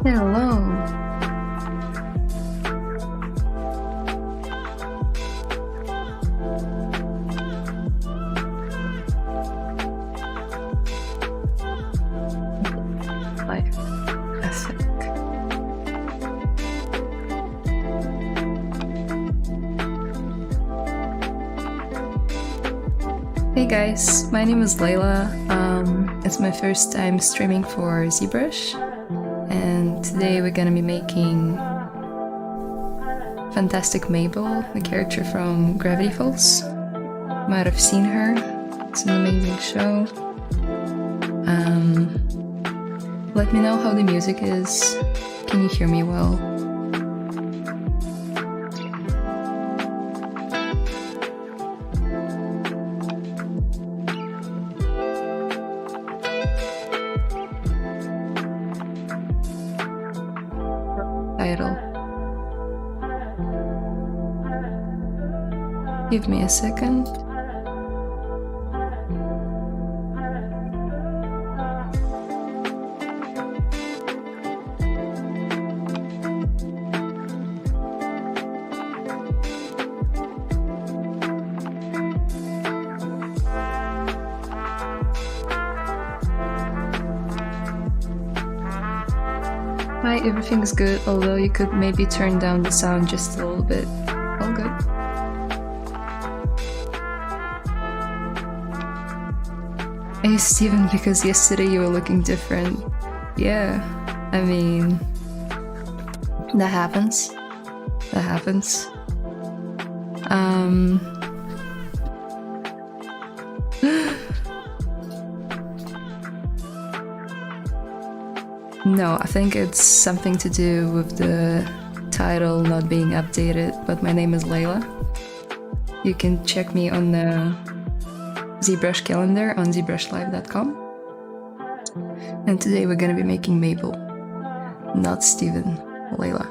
Hello. Life ethic. Hey guys, my name is Layla. It's my first time streaming for ZBrush, and today we're gonna be making Fantastic Mabel, the character from Gravity Falls. Might have seen her. It's an amazing show. Let me know how the music is. Can you hear me well? Title. Give me a second. Hi, everything's good, although you could maybe turn down the sound just a little bit. All good. Hey Steven, because yesterday you were looking different. Yeah, I mean, that happens. That happens. No, I think it's something to do with the title not being updated, but my name is Layla. You can check me on the ZBrush calendar on zbrushlive.com. And today we're gonna be making Mabel, not Steven, Layla.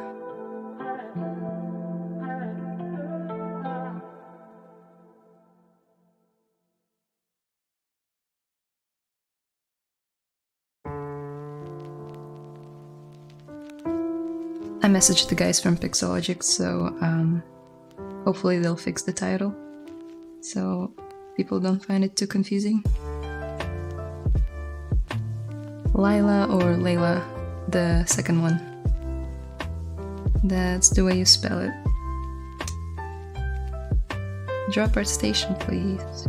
I messaged the guys from Pixologic, so hopefully they'll fix the title, so people don't find it too confusing. Layla or Layla, the second one. That's the way you spell it. Drop art station, please.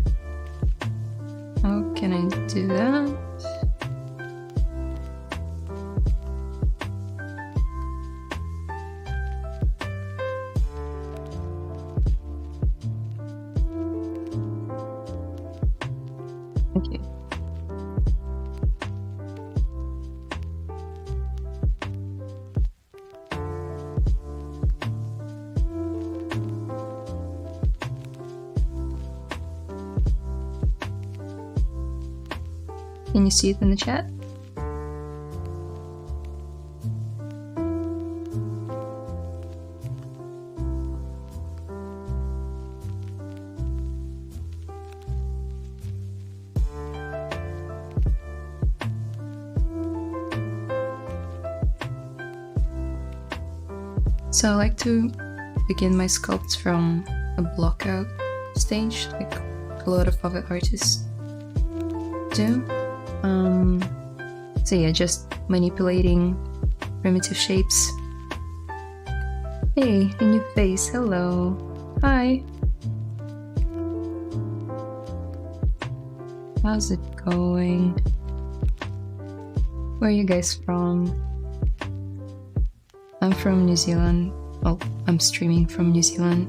How can I do that? Okay. Can you see it in the chat? So I like to begin my sculpts from a block out stage, like a lot of other artists do. So yeah, just manipulating primitive shapes. Hey, a new face, hello. Hi. How's it going? Where are you guys from? I'm from New Zealand. Well, I'm streaming from New Zealand.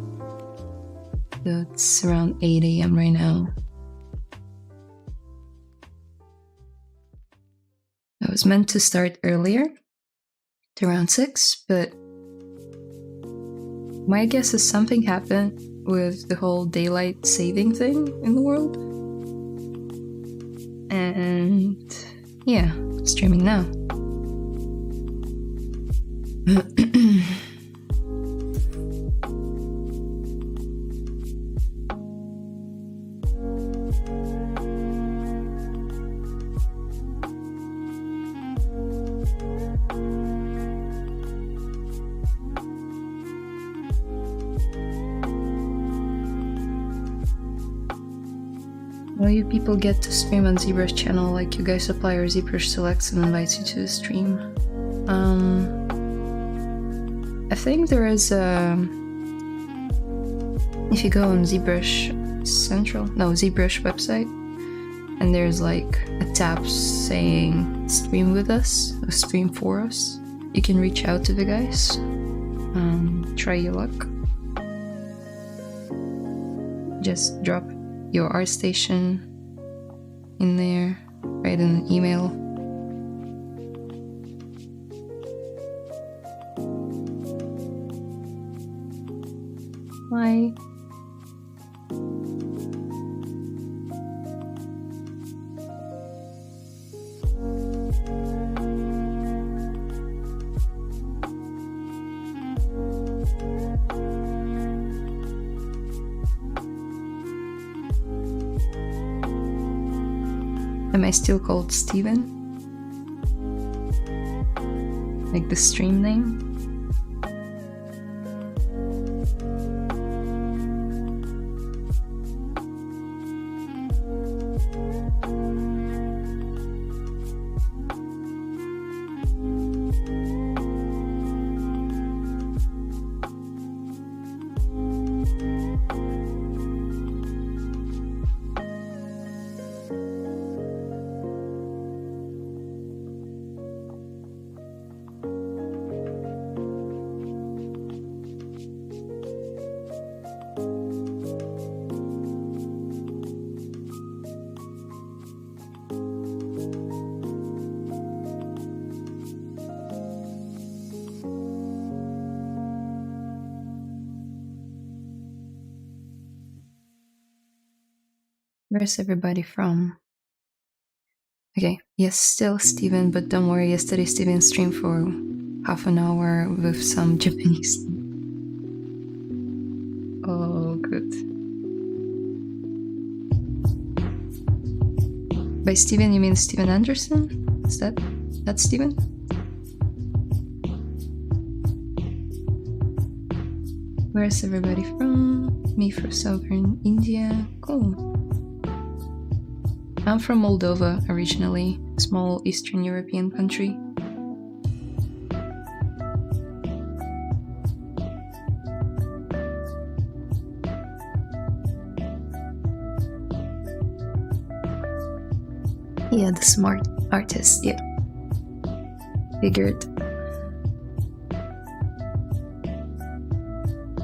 So it's around 8 AM right now. I was meant to start earlier, to around 6, but my guess is something happened with the whole daylight saving thing in the world. And yeah, streaming now. you people get to stream on ZBrush channel, like you guys apply your ZBrush selects and invites you to the stream. I think there is a... If you go on ZBrush ZBrush website, and there's like a tab saying stream with us, or stream for us, you can reach out to the guys. Try your luck. Just drop your ArtStation in there, write an email. Hi. Am I still called Steven? Like the stream name? Where's everybody from? Okay, yes, still Steven, but don't worry, yesterday Steven streamed for half an hour with some Japanese. Oh, good. By Steven, you mean Steven Anderson? Is that Steven? Where's everybody from? Me from southern India. Cool. I'm from Moldova originally, a small Eastern European country. Yeah, the smart artist, yeah. Figured.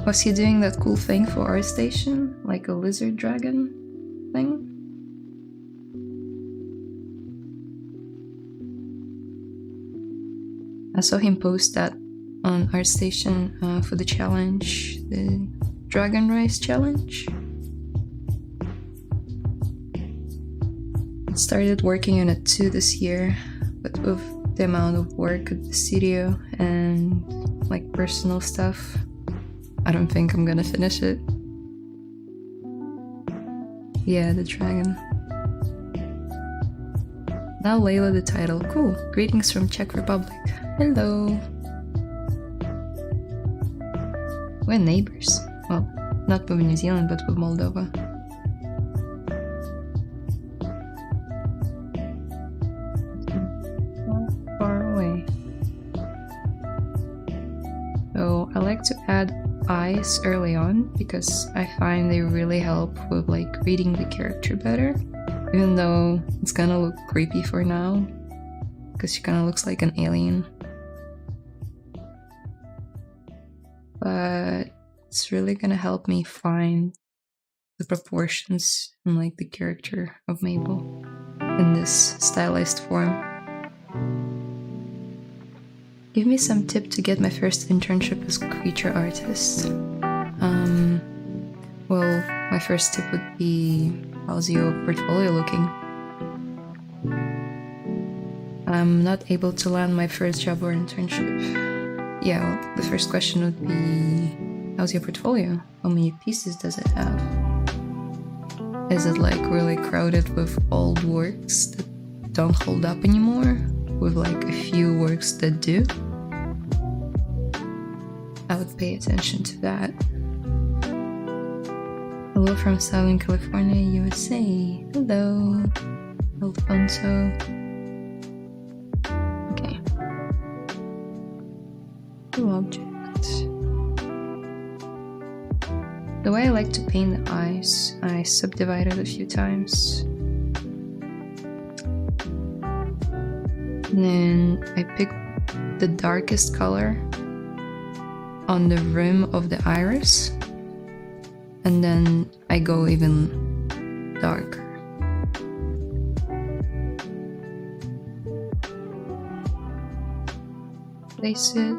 Was he doing that cool thing for ArtStation? Like a lizard dragon thing? I saw him post that on ArtStation for the challenge, the Dragon Race challenge. I started working on it too this year, but with the amount of work at the studio and like personal stuff, I don't think I'm gonna finish it. Yeah, the dragon. Now Layla the title. Cool. Greetings from Czech Republic. Hello. We're neighbors. Well, not with New Zealand, but with Moldova. Not far away. So I like to add eyes early on because I find they really help with like reading the character better. Even though it's gonna look creepy for now, because she kinda looks like an alien. But it's really gonna help me find the proportions and like the character of Mabel in this stylized form. Give me some tip to get my first internship as creature artist. Well, my first tip would be, how's your portfolio looking? I'm not able to land my first job or internship. Yeah, well, the first question would be, how's your portfolio? How many pieces does it have? Is it like really crowded with old works that don't hold up anymore? With like a few works that do? I would pay attention to that. Hello from Southern California, USA. Hello, Alfonso. Okay. New object. The way I like to paint the eyes, I subdivide it a few times. And then I pick the darkest color on the rim of the iris, and then I go even darker. Place it.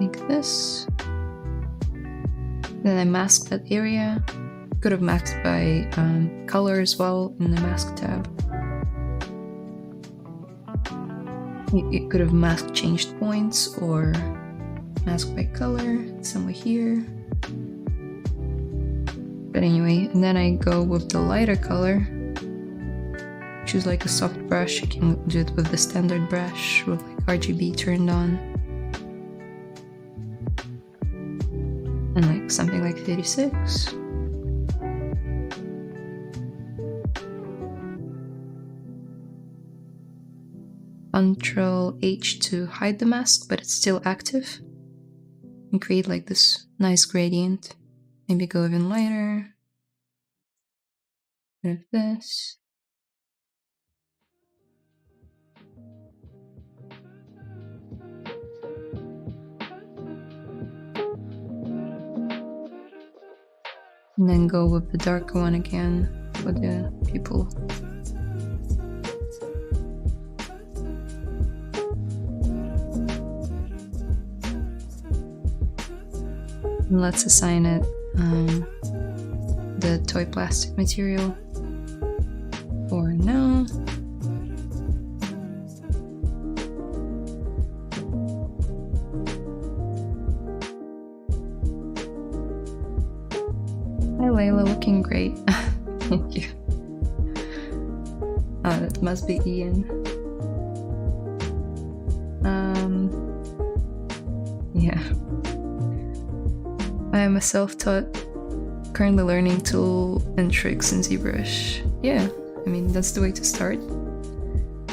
Like this. Then I mask that area. Could have masked by color as well in the mask tab. You could have mask changed points or mask by color somewhere here. But anyway, and then I go with the lighter color. Choose like a soft brush. You can do it with the standard brush with like RGB turned on. And like something like 36. Ctrl H to hide the mask, but it's still active. And create like this nice gradient. Maybe go even lighter. Like this. And then go with the darker one again for the pupil. And let's assign it the toy plastic material for now. Hi Layla, looking great. Thank you. Oh, that must be Ian. Yeah. I am a self-taught, currently learning tool and tricks in ZBrush. Yeah, I mean, that's the way to start.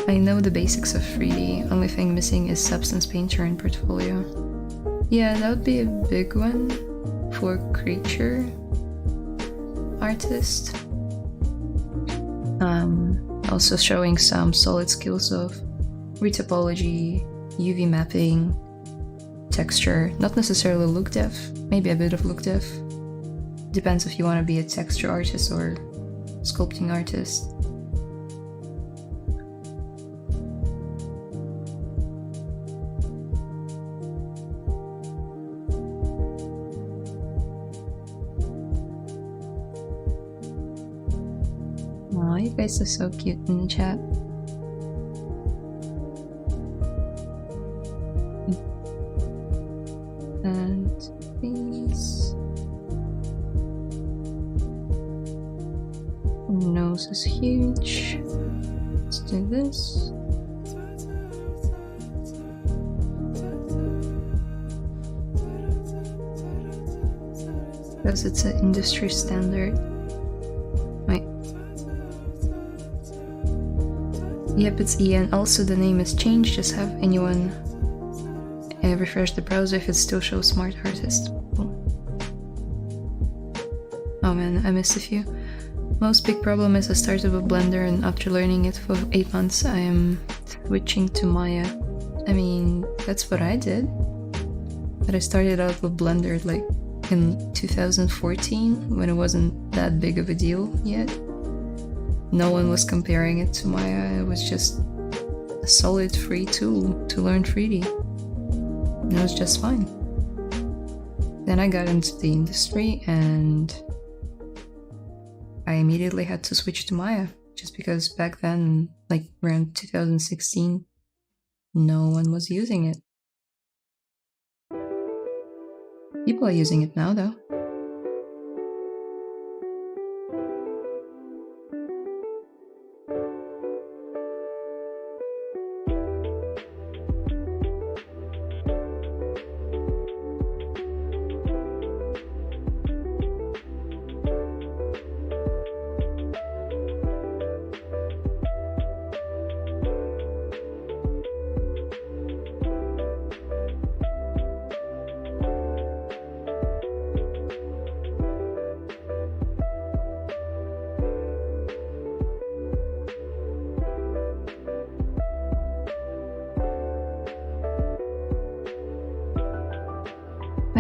I know the basics of 3D, only thing missing is Substance Painter and Portfolio. Yeah, that would be a big one for creature artist. Also showing some solid skills of retopology, UV mapping, texture, not necessarily look depth, maybe a bit of look depth. Depends if you want to be a texture artist or sculpting artist. Aw, you guys are so cute in the chat. And these. Nose is huge. Let's do this. Because it's an industry standard. Wait. Yep, it's Ian. Also, the name is changed. Just have anyone refresh the browser if it still shows Smart Artist. Oh man, I missed a few. Most big problem is I started with Blender and after learning it for 8 months I am switching to Maya. I mean, that's what I did. But I started out with Blender like in 2014 when it wasn't that big of a deal yet. No one was comparing it to Maya, it was just a solid free tool to learn 3D. And it was just fine. Then I got into the industry and I immediately had to switch to Maya, just because back then, like around 2016, no one was using it. People are using it now though.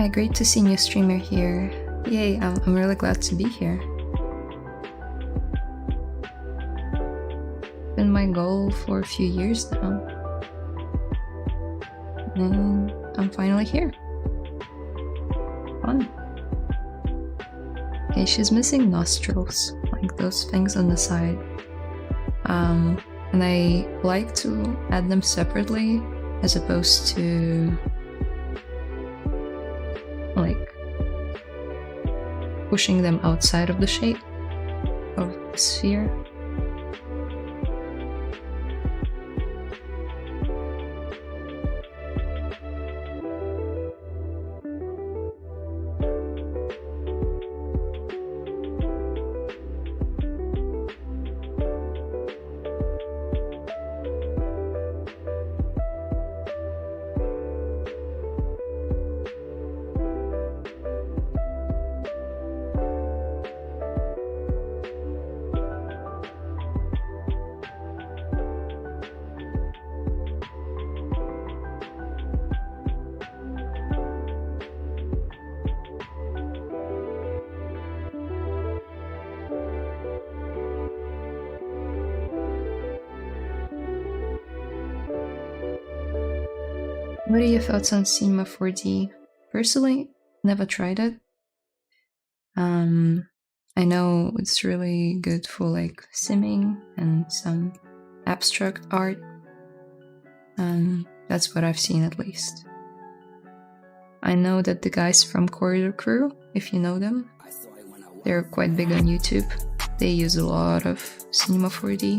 Hi, great to see new streamer here. Yay, I'm really glad to be here. Been my goal for a few years now. And I'm finally here. Fun. Okay, she's missing nostrils, like those things on the side. And I like to add them separately as opposed to like pushing them outside of the shape of the sphere. What are your thoughts on Cinema 4D? Personally, never tried it. I know it's really good for like simming and some abstract art. That's what I've seen at least. I know that the guys from Corridor Crew, if you know them, they're quite big on YouTube. They use a lot of Cinema 4D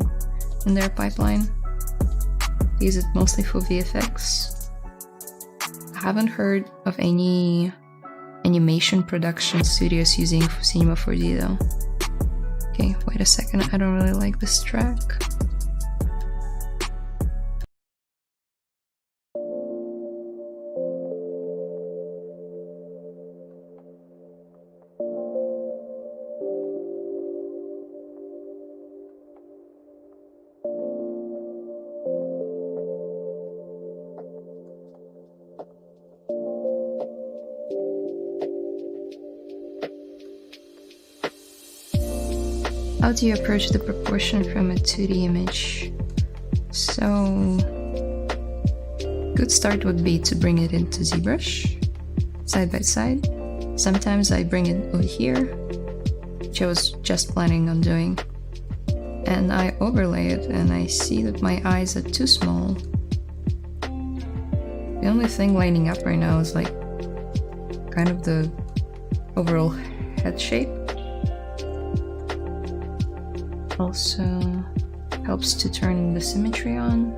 in their pipeline. They use it mostly for VFX. I haven't heard of any animation production studios using Cinema 4D though. Okay, wait a second, I don't really like this track. How do you approach the proportion from a 2D image? So, good start would be to bring it into ZBrush, side by side. Sometimes I bring it over here, which I was just planning on doing. And I overlay it and I see that my eyes are too small. The only thing lining up right now is like kind of the overall head shape. Also helps to turn the symmetry on,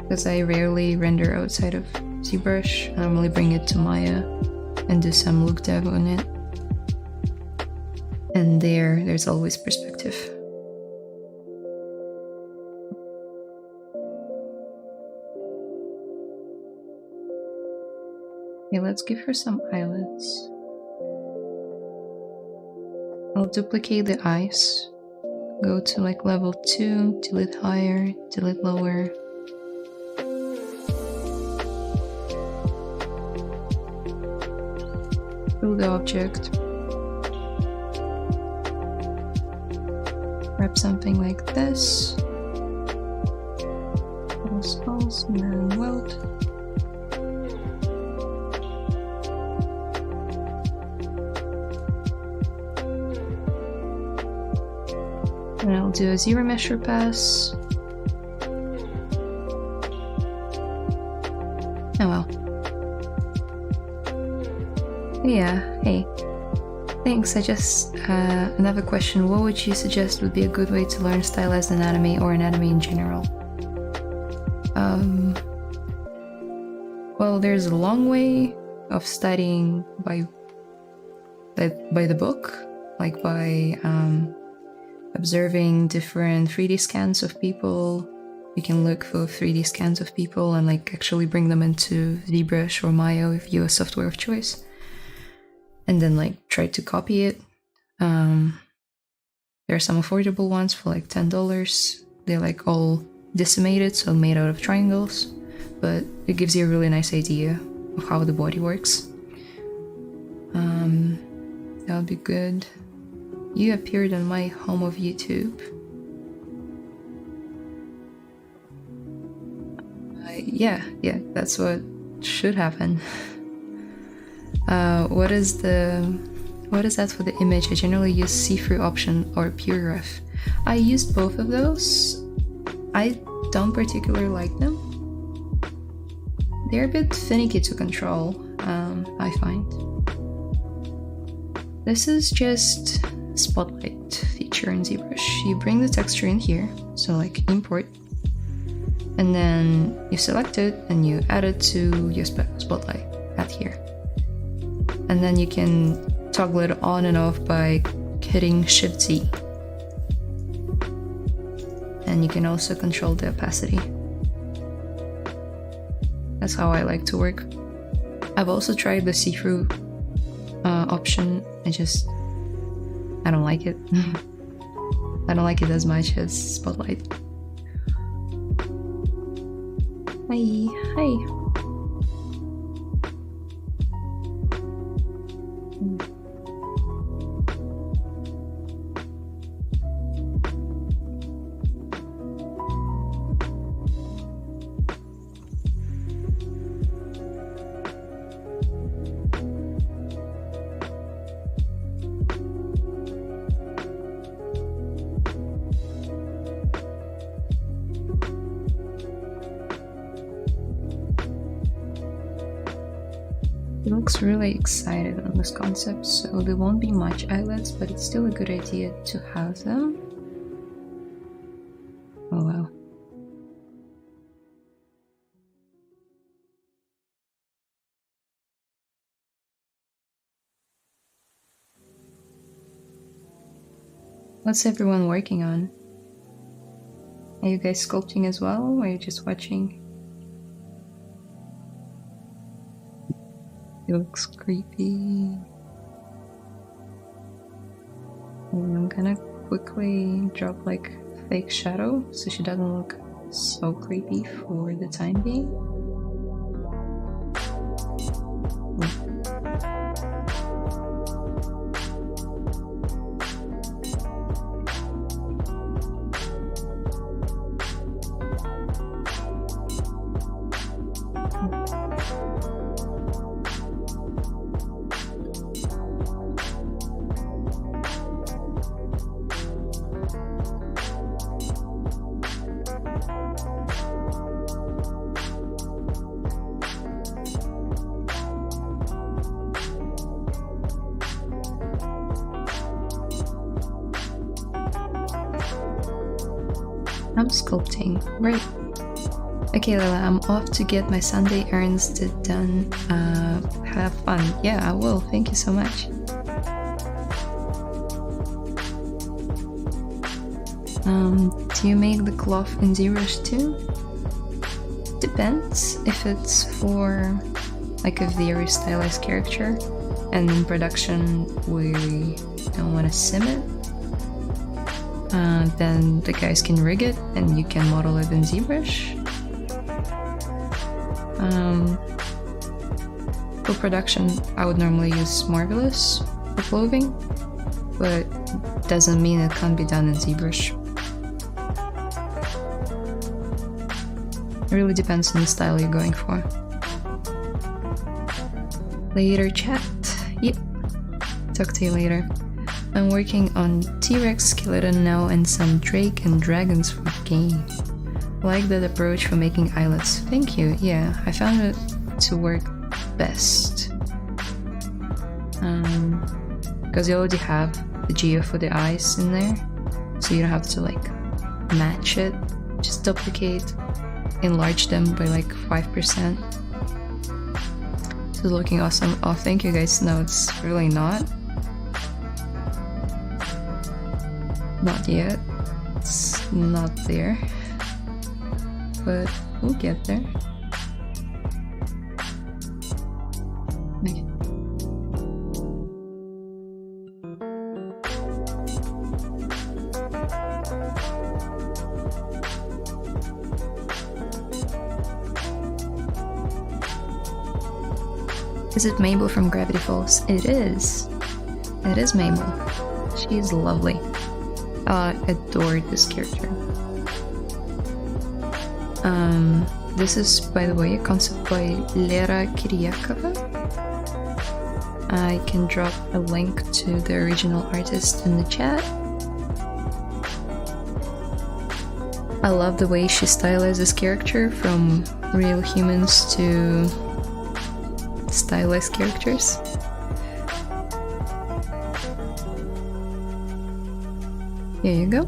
because I rarely render outside of ZBrush. I normally bring it to Maya and do some look dev on it, and there's always perspective. Okay, let's give her some eyelids. I'll duplicate the eyes, go to like level 2, till it higher, till it lower. Fill the object. Wrap something like this. Pulse, and then weld. And I'll do a zero measure pass. Oh well. Yeah, hey. Thanks, I just, another question. What would you suggest would be a good way to learn stylized anatomy or anatomy in general? Well, there's a long way of studying by the book, like by, observing different 3D scans of people. You can look for 3D scans of people and like actually bring them into ZBrush or Maya if you have software of choice, and then like try to copy it. There are some affordable ones for like $10. They're like all decimated, so made out of triangles, but it gives you a really nice idea of how the body works. That would be good. You appeared on my home of YouTube. Yeah, that's what should happen. What is that for the image? I generally use see-through option or pure ref. I used both of those. I don't particularly like them. They're a bit finicky to control, I find. This is just spotlight feature in ZBrush. You bring the texture in here, so like import, and then you select it and you add it to your spotlight, add here. And then you can toggle it on and off by hitting Shift Z. And you can also control the opacity. That's how I like to work. I've also tried the see-through option. I don't like it. I don't like it as much as Spotlight. Hi. He looks really excited on this concept, so there won't be much eyelets, but it's still a good idea to have them. Oh wow. What's everyone working on? Are you guys sculpting as well, or are you just watching? It looks creepy. And I'm gonna quickly drop like fake shadow so she doesn't look so creepy for the time being. I'm sculpting. Right. Okay, Layla, I'm off to get my Sunday errands done. Have fun. Yeah, I will. Thank you so much. Do you make the cloth in ZBrush too? Depends. If it's for like a very stylized character and in production we don't want to sim it, then the guys can rig it and you can model it in ZBrush. For production, I would normally use Marvelous for clothing, but doesn't mean it can't be done in ZBrush. It really depends on the style you're going for. Later, chat. Yep. Talk to you later. I'm working on T-Rex skeleton now and some Drake and Dragons for game. I like that approach for making eyelets. Thank you. Yeah, I found it to work best. Because you already have the geo for the eyes in there, so you don't have to like match it. Just duplicate, enlarge them by like 5%. It's looking awesome. Oh, thank you guys. No, it's really not. Not yet. It's not there. But we'll get there. Okay. Is it Mabel from Gravity Falls? It is. It is Mabel. She is lovely. I adored this character. This is, by the way, a concept by Layla Viscu. I can drop a link to the original artist in the chat. I love the way she stylized this character from real humans to stylized characters. Here you go.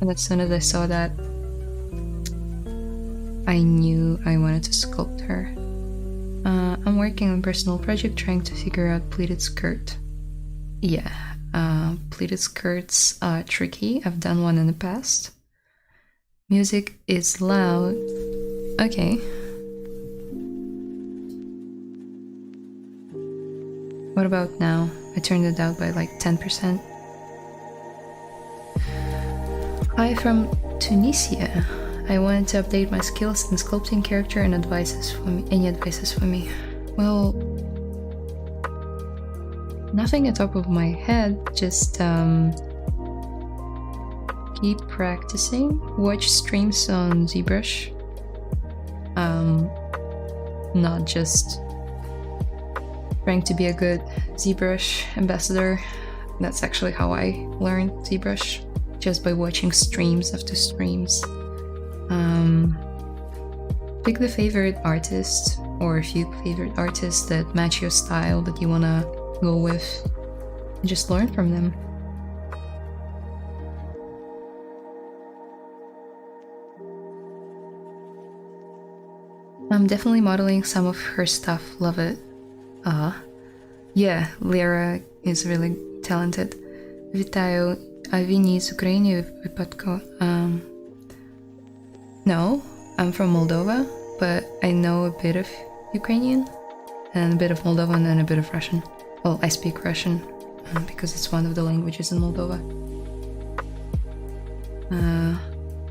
And as soon as I saw that, I knew I wanted to sculpt her. I'm working on a personal project trying to figure out pleated skirt. Yeah, pleated skirts are tricky. I've done one in the past. Music is loud. Okay. What about now? I turned it down by like 10%. Hi from Tunisia. I wanted to update my skills in sculpting character and advices for me. Any advices for me? Well, nothing at the top of my head, just keep practicing. Watch streams on ZBrush. Not just trying to be a good ZBrush ambassador. That's actually how I learned ZBrush, just by watching streams after streams. Pick the favorite artist or a few favorite artists that match your style that you wanna go with, and just learn from them. I'm definitely modeling some of her stuff, love it. Yeah, Layla is really talented. Вітаю, а війні з Україною випадку? No, I'm from Moldova, but I know a bit of Ukrainian, and a bit of Moldovan, and a bit of Russian. Well, I speak Russian, because it's one of the languages in Moldova. I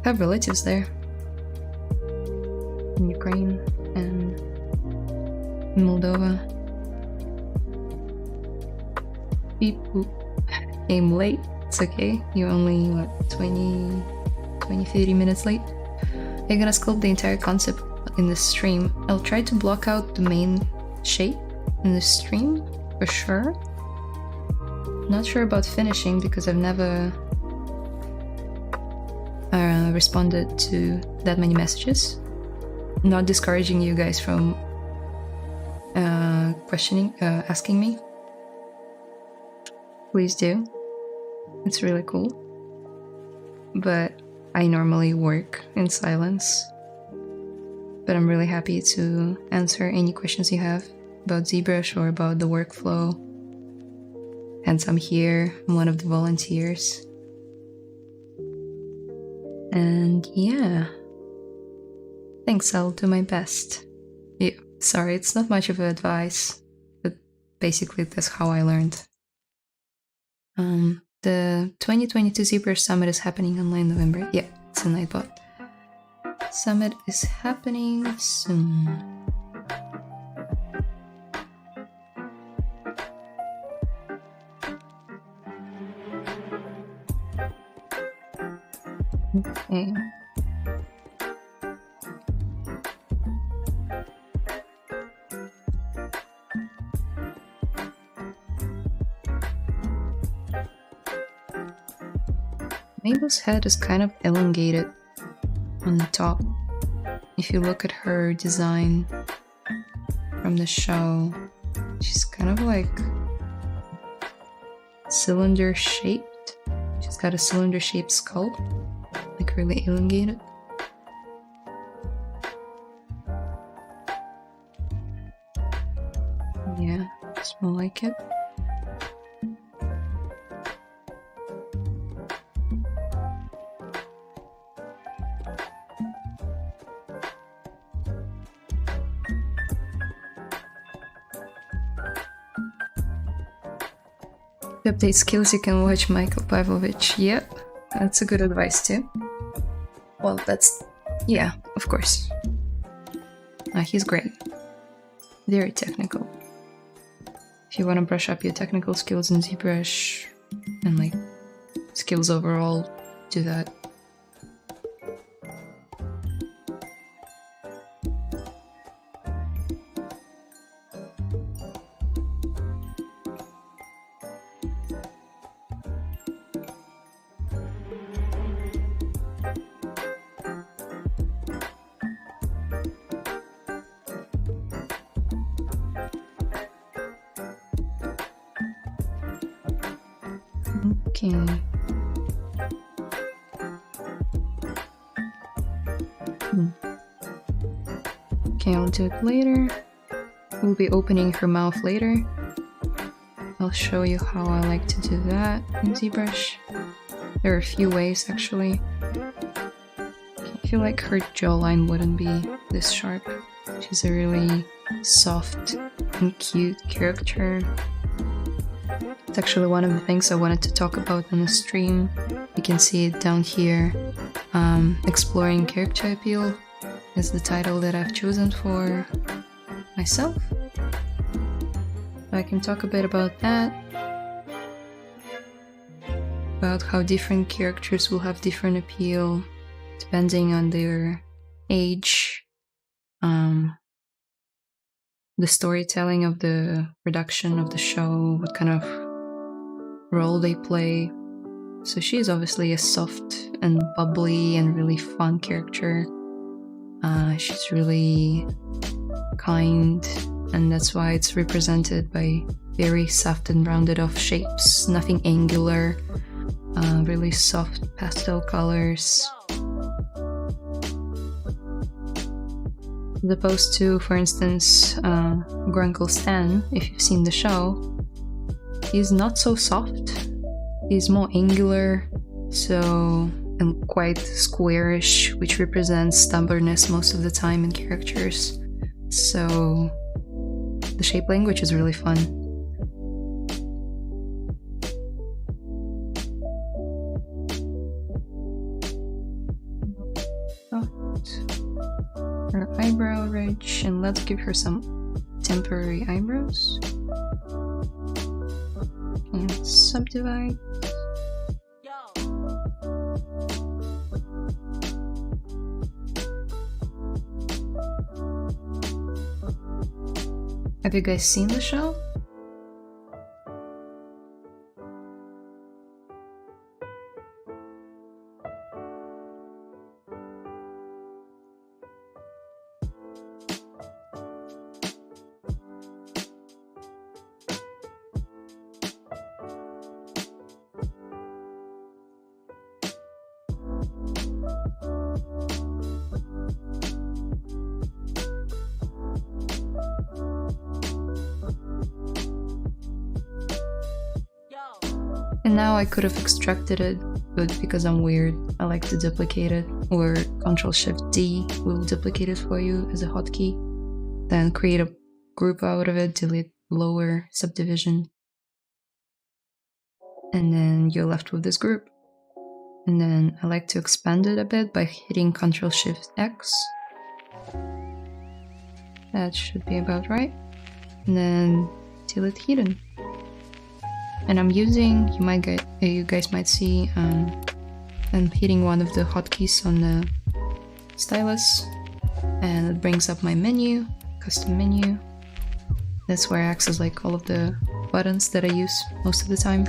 have relatives there. In Ukraine and in Moldova. People came late. It's okay. You're only, what, 30 minutes late? I'm gonna sculpt the entire concept in the stream. I'll try to block out the main shape in the stream, for sure. Not sure about finishing because I've never responded to that many messages. Not discouraging you guys from asking me. Please do. It's really cool. But I normally work in silence. But I'm really happy to answer any questions you have about ZBrush or about the workflow. Hence I'm here, I'm one of the volunteers. And yeah. Thanks, I'll do my best. Yeah, sorry, it's not much of advice, but basically that's how I learned. The 2022 ZBrush Summit is happening online November. Yeah, it's a Nightbot. Summit is happening soon. Okay. Mabel's head is kind of elongated on the top. If you look at her design from the show, she's kind of like cylinder shaped. She's got a cylinder shaped skull, like really elongated. Yeah, it's more like it. To update skills, you can watch Michael Pavlovich. Yep, that's a good advice too. Well, that's Yeah, of course. He's great. Very technical. If you want to brush up your technical skills in ZBrush and like skills overall, do that. Okay. Okay, I'll do it later. We'll be opening her mouth later. I'll show you how I like to do that in ZBrush. There are a few ways actually. I feel like her jawline wouldn't be this sharp. She's a really soft and cute character. It's actually one of the things I wanted to talk about in the stream. You can see it down here. Exploring character appeal is the title that I've chosen for myself. I can talk a bit about that. About how different characters will have different appeal depending on their age, the storytelling of the production of the show, what kind of role they play. So she's obviously a soft and bubbly and really fun character. She's really kind, and that's why it's represented by very soft and rounded off shapes, nothing angular, really soft pastel colors. As opposed to, for instance, Grunkle Stan, if you've seen the show, he's not so soft. He's more angular, and quite squarish, which represents stubbornness most of the time in characters. So the shape language is really fun. Her eyebrow ridge, and let's give her some temporary eyebrows. And subdivide. Have you guys seen the show? And now I could have extracted it, but because I'm weird, I like to duplicate it, or Ctrl-Shift-D will duplicate it for you as a hotkey. Then create a group out of it, delete lower subdivision. And then you're left with this group. And then I like to expand it a bit by hitting Ctrl-Shift-X. That should be about right. And then delete hidden. And I'm using, you guys might see, I'm hitting one of the hotkeys on the stylus, and it brings up my menu, custom menu. That's where I access like all of the buttons that I use most of the time.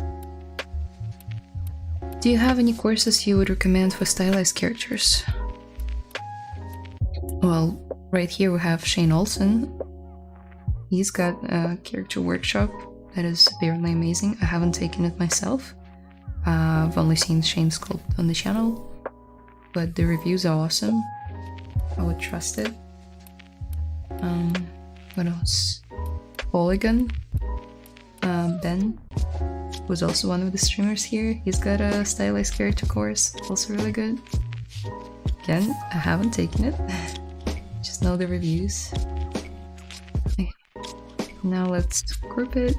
Do you have any courses you would recommend for stylized characters? Well, right here we have Shane Olsen. He's got a character workshop that is fairly amazing. I haven't taken it myself. I've only seen Shane sculpt on the channel, but the reviews are awesome. I would trust it. What else? Polygon. Ben was also one of the streamers here. He's got a stylized character course, also really good. Again, I haven't taken it. Just know the reviews. Okay. Now let's group it.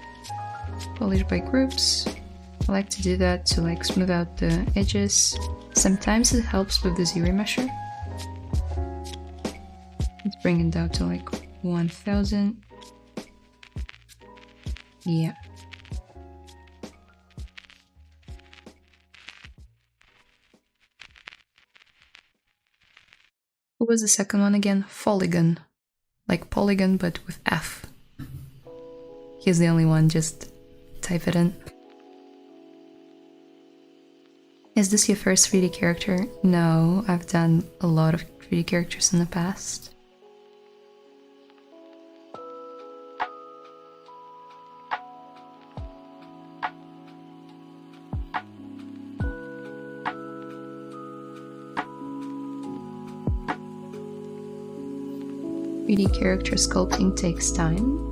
Polish by groups. I like to do that to like smooth out the edges. Sometimes it helps with the ZBrush. bring it down to like 1000. Yeah. What was the second one again? Polygon. Like polygon, but with F. He's the only one, just type it in. Is this your first 3D character? No, I've done a lot of 3D characters in the past. Three D character sculpting takes time.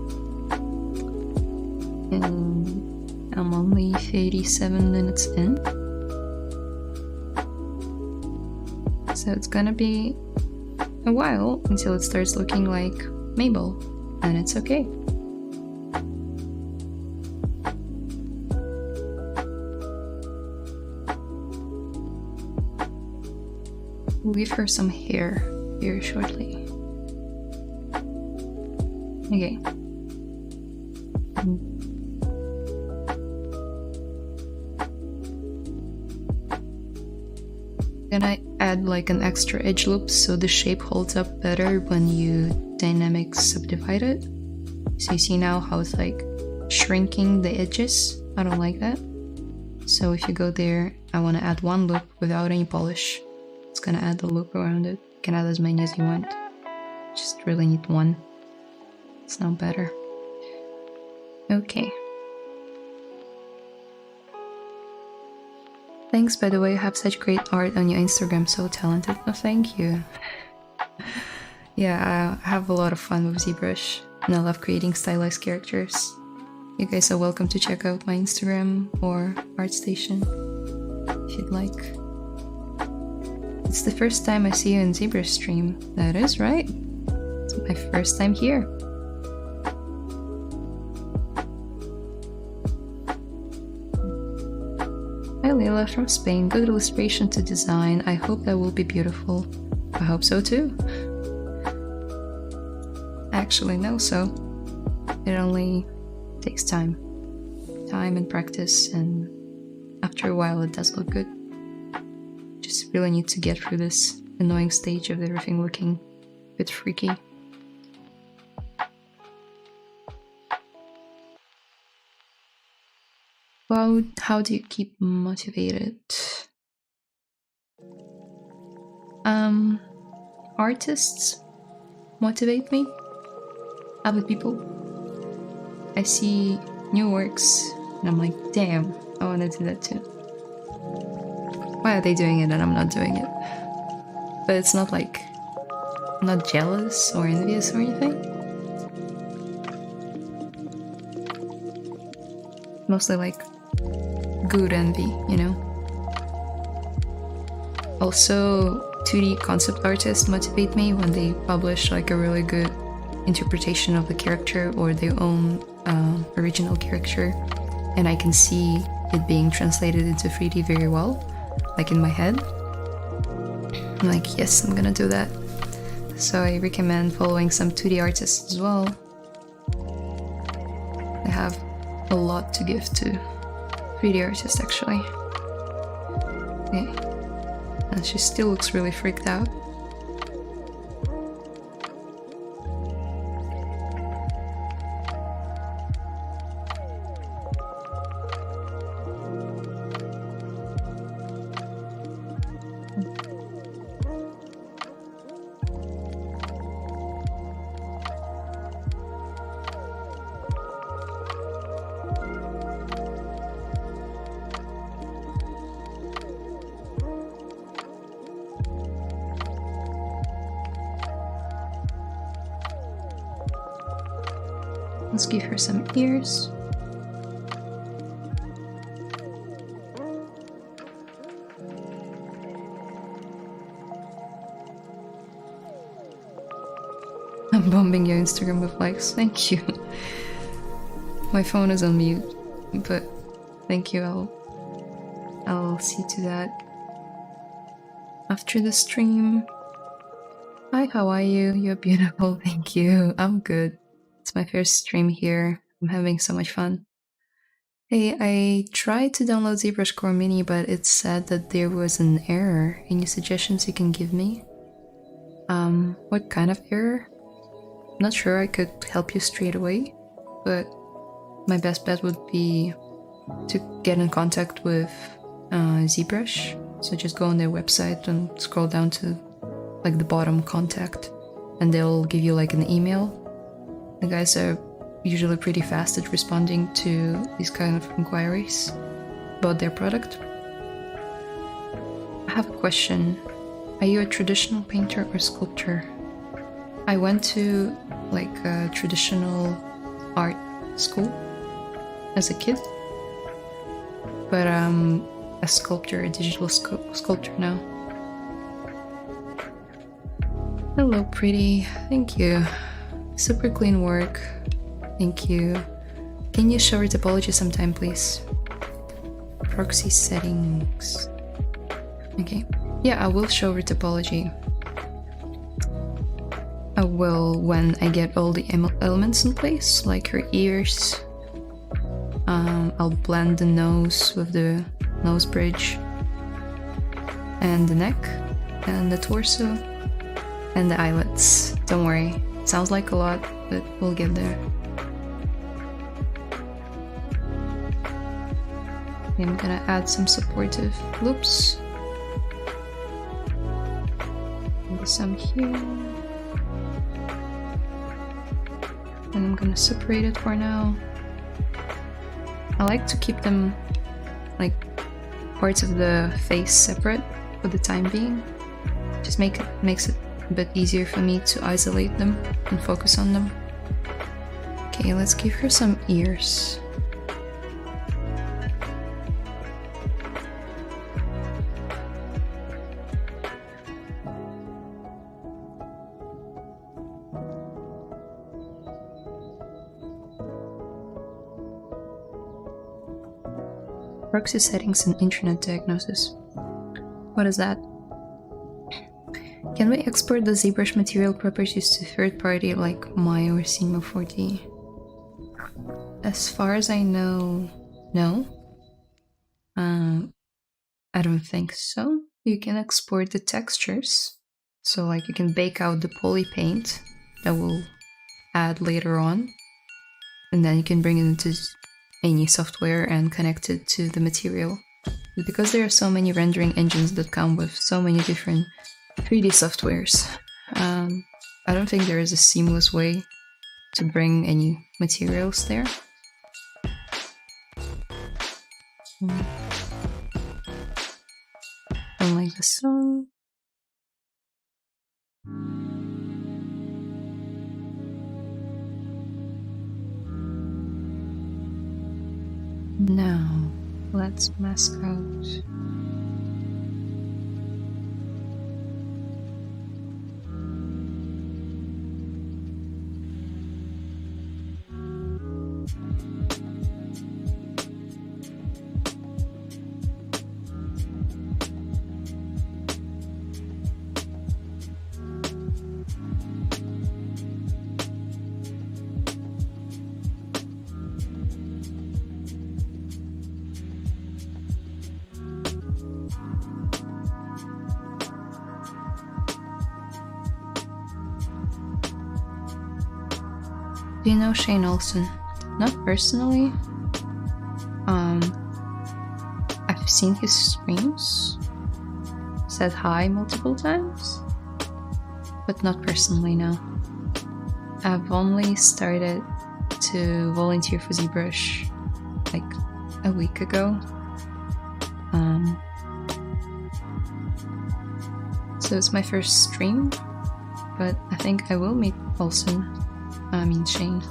And I'm only 87 minutes in. So it's gonna be a while until it starts looking like Mabel, and it's okay. We'll give her some hair very shortly. Okay. Then I add like an extra edge loop so the shape holds up better when you dynamic subdivide it. So you see now how it's like shrinking the edges. I don't like that. So if you go there, I want to add one loop without any polish. It's gonna add the loop around it. You can add as many as you want. Just really need one. It's now better. Okay. Thanks, by the way, you have such great art on your Instagram, so talented. Oh, thank you. Yeah, I have a lot of fun with ZBrush, and I love creating stylized characters. You guys are welcome to check out my Instagram or ArtStation if you'd like. It's the first time I see you in ZBrush stream. That is right. It's my first time here. Hi Layla from Spain, good illustration to design. I hope that will be beautiful. I hope so too. Actually, no, so it only takes time. Time and practice, and after a while it does look good. Just really need to get through this annoying stage of everything looking a bit freaky. Well, how do you keep motivated? Artists motivate me. Other people. I see new works and I'm like, damn, I want to do that too. Why are they doing it and I'm not doing it? But it's not like I'm not jealous or envious or anything. Mostly like good envy, you know? Also, 2D concept artists motivate me when they publish like a really good interpretation of the character or their own original character, and I can see it being translated into 3D very well, like in my head. I'm like, yes, I'm gonna do that. So I recommend following some 2D artists as well. They have a lot to give to 3D artists actually. Okay. And she still looks really freaked out. Let's give her some ears. I'm bombing your Instagram with likes. Thank you. My phone is on mute, but thank you. I'll see to that after the stream. Hi, how are you? You're beautiful, thank you. I'm good. It's my first stream here. I'm having so much fun. Hey, I tried to download ZBrush Core Mini, but it said that there was an error. Any suggestions you can give me? What kind of error? I'm not sure I could help you straight away, but my best bet would be to get in contact with ZBrush. So just go on their website and scroll down to like the bottom contact, and they'll give you like an email. The guys are usually pretty fast at responding to these kind of inquiries about their product. I have a question. Are you a traditional painter or sculptor? I went to like a traditional art school as a kid, but I'm a sculptor, a digital sculptor now. Hello, pretty. Thank you. Super clean work. Thank you. Can you show your topology sometime, please? Proxy settings. Okay. Yeah, I will show your topology. I will when I get all the elements in place, like her ears. I'll blend the nose with the nose bridge, and the neck, and the torso, and the eyelids. Don't worry, sounds like a lot, but we'll get there. I'm gonna add some supportive loops. And some here. And I'm gonna separate it for now. I like to keep them like parts of the face separate for the time being. Just makes it a bit easier for me to isolate them and focus on them. Okay, let's give her some ears. Proxy settings and internet diagnosis. What is that? Can we export the ZBrush material properties to third party like Maya or Cinema 4D? As far as I know, no. I don't think so. You can export the textures. So like you can bake out the poly paint that we'll add later on. And then you can bring it into any software and connect it to the material. But because there are so many rendering engines that come with so many different 3D softwares, I don't think there is a seamless way to bring any materials there. Unlike the song. Now, let's mask out. Do you know Shane Olsen? Not personally. I've seen his streams, said hi multiple times, but not personally, no. I've only started to volunteer for ZBrush like a week ago. So it's my first stream, but I think I will meet Olsen. Shane,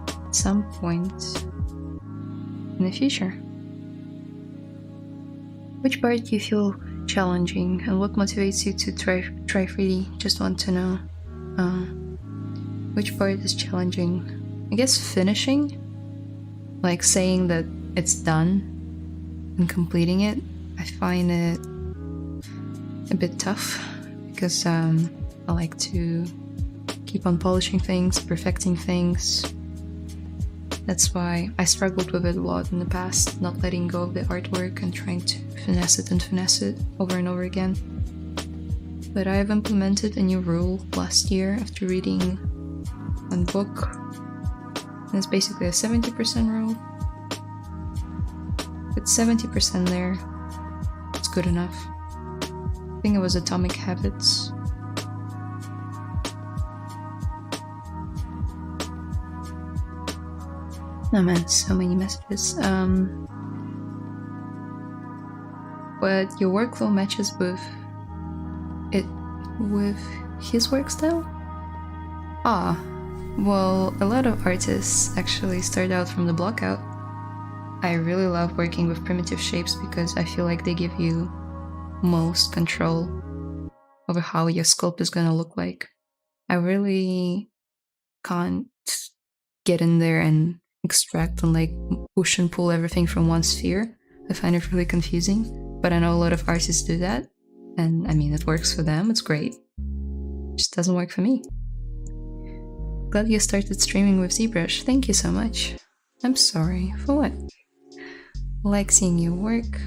at some point in the future. Which part do you feel challenging, and what motivates you to try 3D? Just want to know. Which part is challenging? I guess finishing, like saying that it's done and completing it. I find it a bit tough because I like to keep on polishing things, perfecting things. That's why I struggled with it a lot in the past, not letting go of the artwork and trying to finesse it over and over again. But I have implemented a new rule last year after reading one book, and it's basically a 70% rule. With 70% there, it's good enough. I think it was Atomic Habits. Oh man, so many messages. But your workflow matches with his work style? Ah, well, a lot of artists actually start out from the block out. I really love working with primitive shapes because I feel like they give you most control over how your sculpt is gonna look like. I really can't get in there and extract and like push and pull everything from one sphere. I find it really confusing, but I know a lot of artists do that, and I mean, it works for them, it's great. It just doesn't work for me. Glad you started streaming with ZBrush. Thank you so much. I'm sorry, for what? Like seeing your work.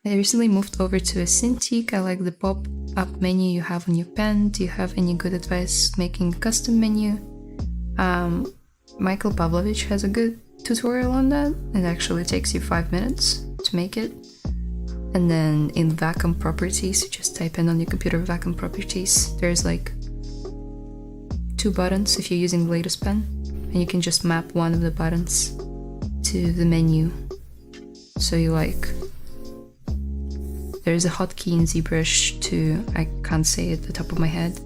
I recently moved over to a Cintiq. I like the pop-up menu you have on your pen. Do you have any good advice making a custom menu? Michael Pavlovich has a good tutorial on that. It actually takes you 5 minutes to make it. And then in vacuum properties, you just type in on your computer vacuum properties. There's like 2 buttons if you're using the latest pen, and you can just map one of the buttons to the menu. So you like, there's a hotkey in ZBrush to, I can't say it at the top of my head,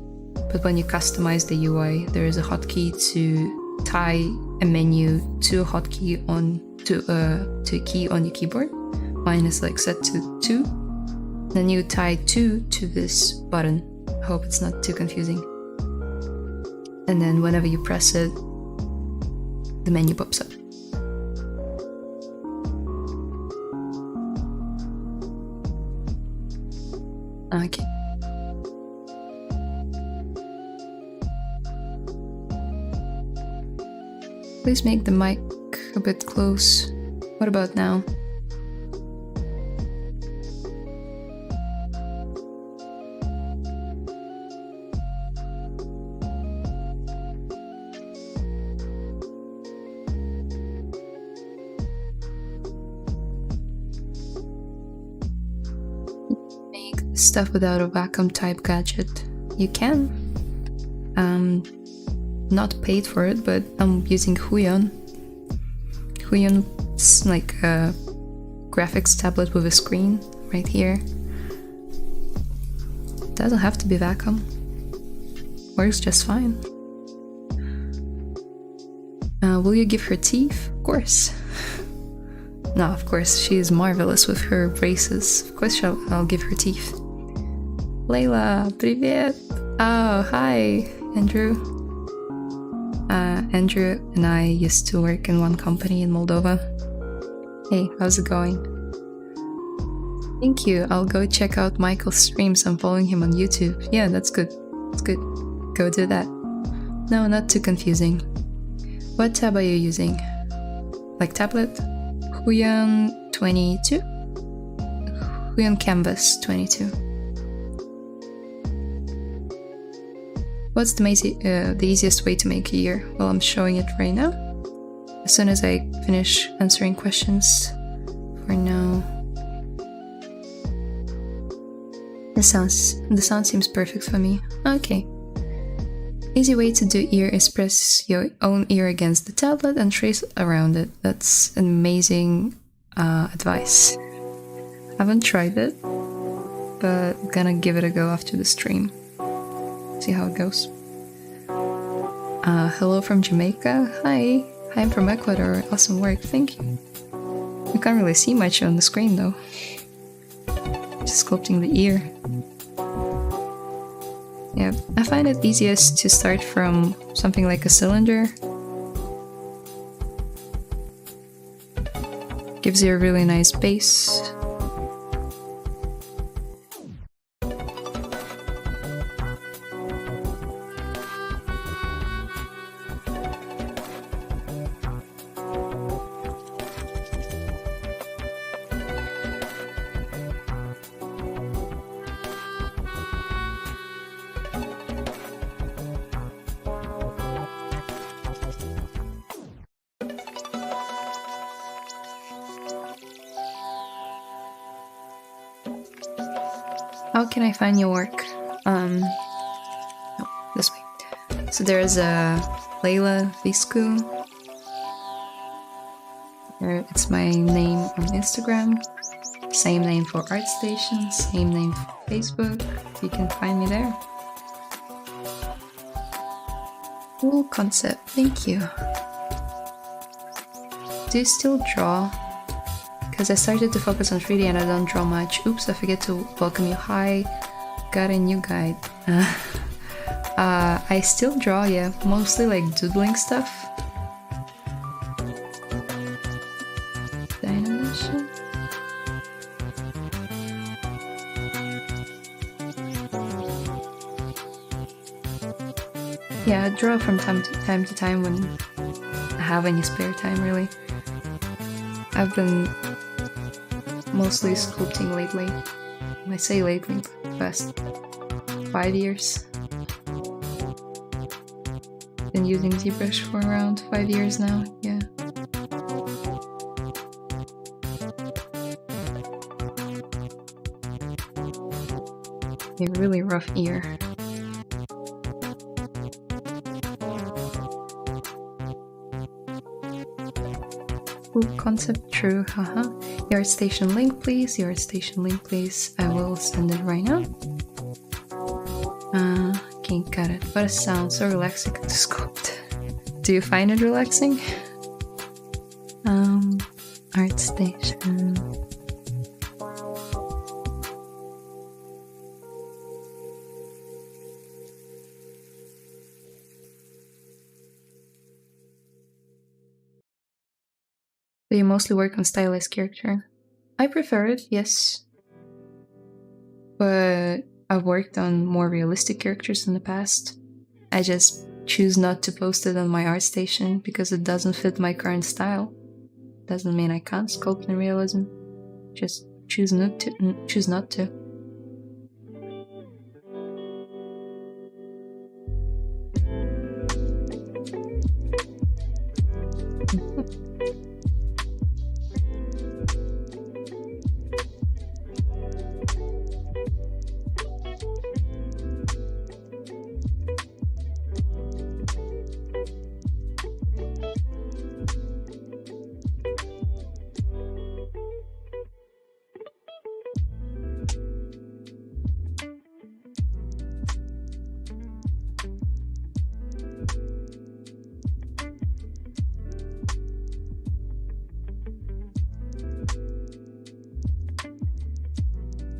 but when you customize the UI, there is a hotkey to tie a menu to a hotkey to a key on your keyboard. Mine is like set to 2. Then you tie 2 to this button. I hope it's not too confusing. And then whenever you press it, the menu pops up. Okay. Please make the mic a bit close. What about now? Stuff without a vacuum type gadget. You can. Not paid for it, but I'm using Huion. Huion's like a graphics tablet with a screen right here. Doesn't have to be vacuum. Works just fine. Will you give her teeth? Of course. No, of course, she is marvelous with her braces. Of course I'll give her teeth. Layla, привет! Oh, hi, Andrew. Andrew and I used to work in one company in Moldova. Hey, how's it going? Thank you, I'll go check out Michael's streams. I'm following him on YouTube. Yeah, that's good. That's good. Go do that. No, not too confusing. What tab are you using? Like tablet? Huion 22? Huion Canvas 22. What's the easiest way to make a year? Well, I'm showing it right now. As soon as I finish answering questions. For now. The sound seems perfect for me. Okay. Easy way to do ear is press your own ear against the tablet and trace around it. That's amazing advice. Haven't tried it, but I'm gonna give it a go after the stream. See how it goes. Hello from Jamaica. Hi. Hi, I'm from Ecuador. Awesome work. Thank you. You can't really see much on the screen though. Just sculpting the ear. Yeah, I find it easiest to start from something like a cylinder. Gives you a really nice base. How can I find your work? No, this way. So there's a Layla Viscu. It's my name on Instagram. Same name for ArtStation, same name for Facebook. You can find me there. Cool concept, thank you. Do you still draw? Because I started to focus on 3D and I don't draw much. Oops, I forget to welcome you. Hi, got a new guide. I still draw, yeah, mostly like doodling stuff. Dynamation. Yeah, I draw from time to time when I have any spare time, really. I've been mostly sculpting lately. I say lately, the past 5 years. Been using ZBrush for around 5 years now, yeah. A really rough ear. Cool concept, true, haha. Your ArtStation link, please. Your ArtStation link, please. I will send it right now. Okay, got it. What a sound, so relaxing to sculpt. Do you find it relaxing? ArtStation. Do you mostly work on stylized character? I prefer it, yes. But I've worked on more realistic characters in the past. I just choose not to post it on my ArtStation because it doesn't fit my current style. Doesn't mean I can't sculpt in realism. Just choose not to.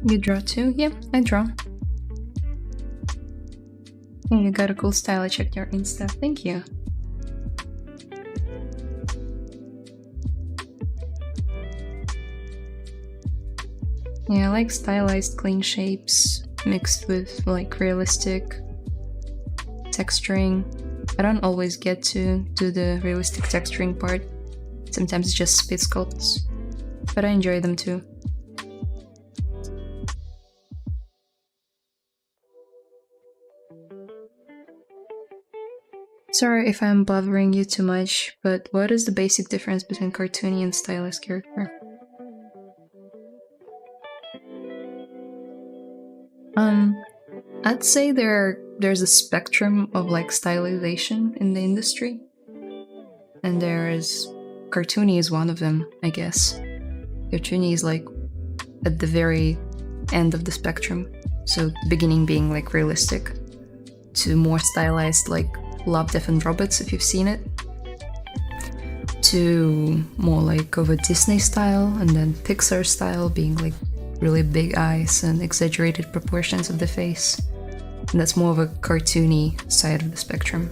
You draw too? Yeah, I draw. Yeah, you got a cool style. I checked your Insta. Thank you. Yeah, I like stylized clean shapes mixed with like realistic texturing. I don't always get to do the realistic texturing part. Sometimes it's just spit sculpts, but I enjoy them too. Sorry if I'm bothering you too much, but what is the basic difference between cartoony and stylized character? I'd say there's a spectrum of like stylization in the industry, and cartoony is one of them, I guess. Cartoony is like at the very end of the spectrum, so the beginning being like realistic, to more stylized like Love, Death and Robots, if you've seen it, to more like of a Disney style, and then Pixar style being like really big eyes and exaggerated proportions of the face. And that's more of a cartoony side of the spectrum.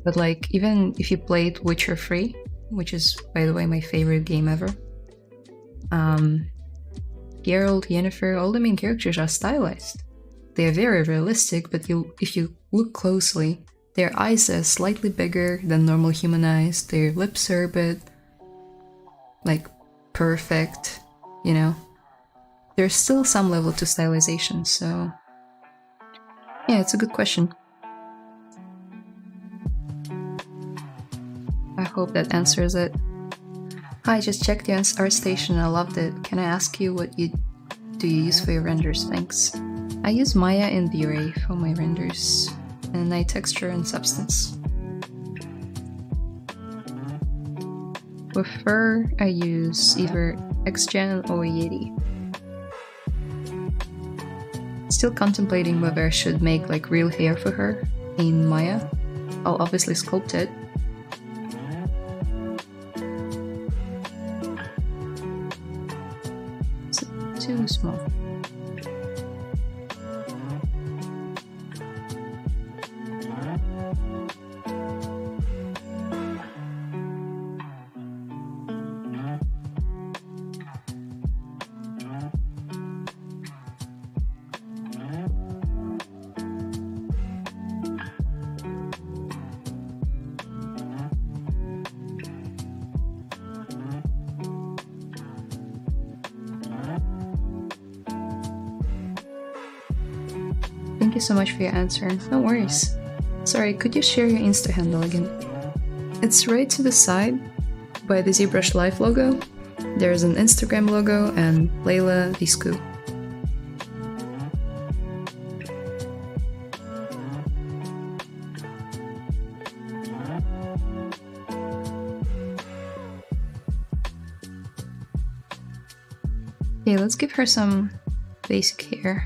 But like, even if you played Witcher 3, which is, by the way, my favorite game ever, Geralt, Yennefer, all the main characters are stylized. They are very realistic, but if you look closely, their eyes are slightly bigger than normal human eyes, their lips are a bit, like, perfect, you know? There's still some level to stylization, so... Yeah, it's a good question. I hope that answers it. Hi, just checked the art station. I loved it. Can I ask you what you use for your renders? Thanks. I use Maya and V-Ray for my renders, and I texture and substance. For fur, I use either XGen or Yeti. Still contemplating whether I should make like real hair for her in Maya. I'll obviously sculpt it. It's too small. Thank you so much for your answer. No worries. Sorry, could you share your Insta handle again? It's right to the side by the ZBrush Live logo. There's an Instagram logo and Layla Viscu. Okay, let's give her some basic hair.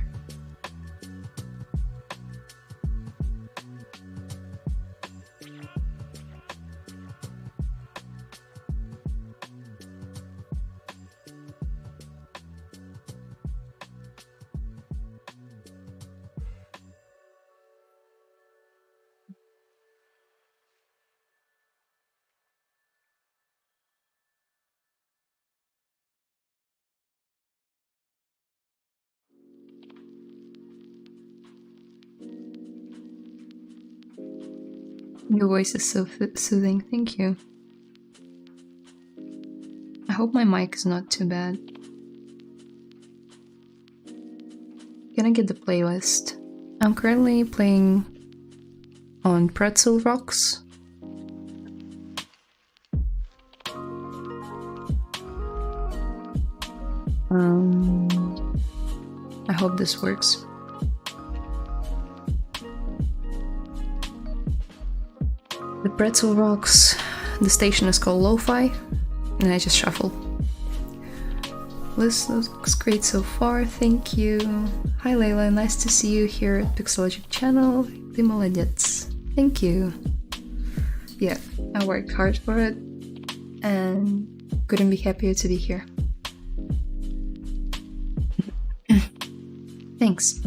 Your voice is so soothing, thank you. I hope my mic is not too bad. Gonna get the playlist. I'm currently playing on Pretzel Rocks. I hope this works. The Pretzel Rocks, the station is called Lo-Fi, and I just shuffle. This looks great so far, thank you. Hi Layla, nice to see you here at Pixologic channel. Ty молодец. Thank you. Yeah, I worked hard for it, and couldn't be happier to be here. Thanks.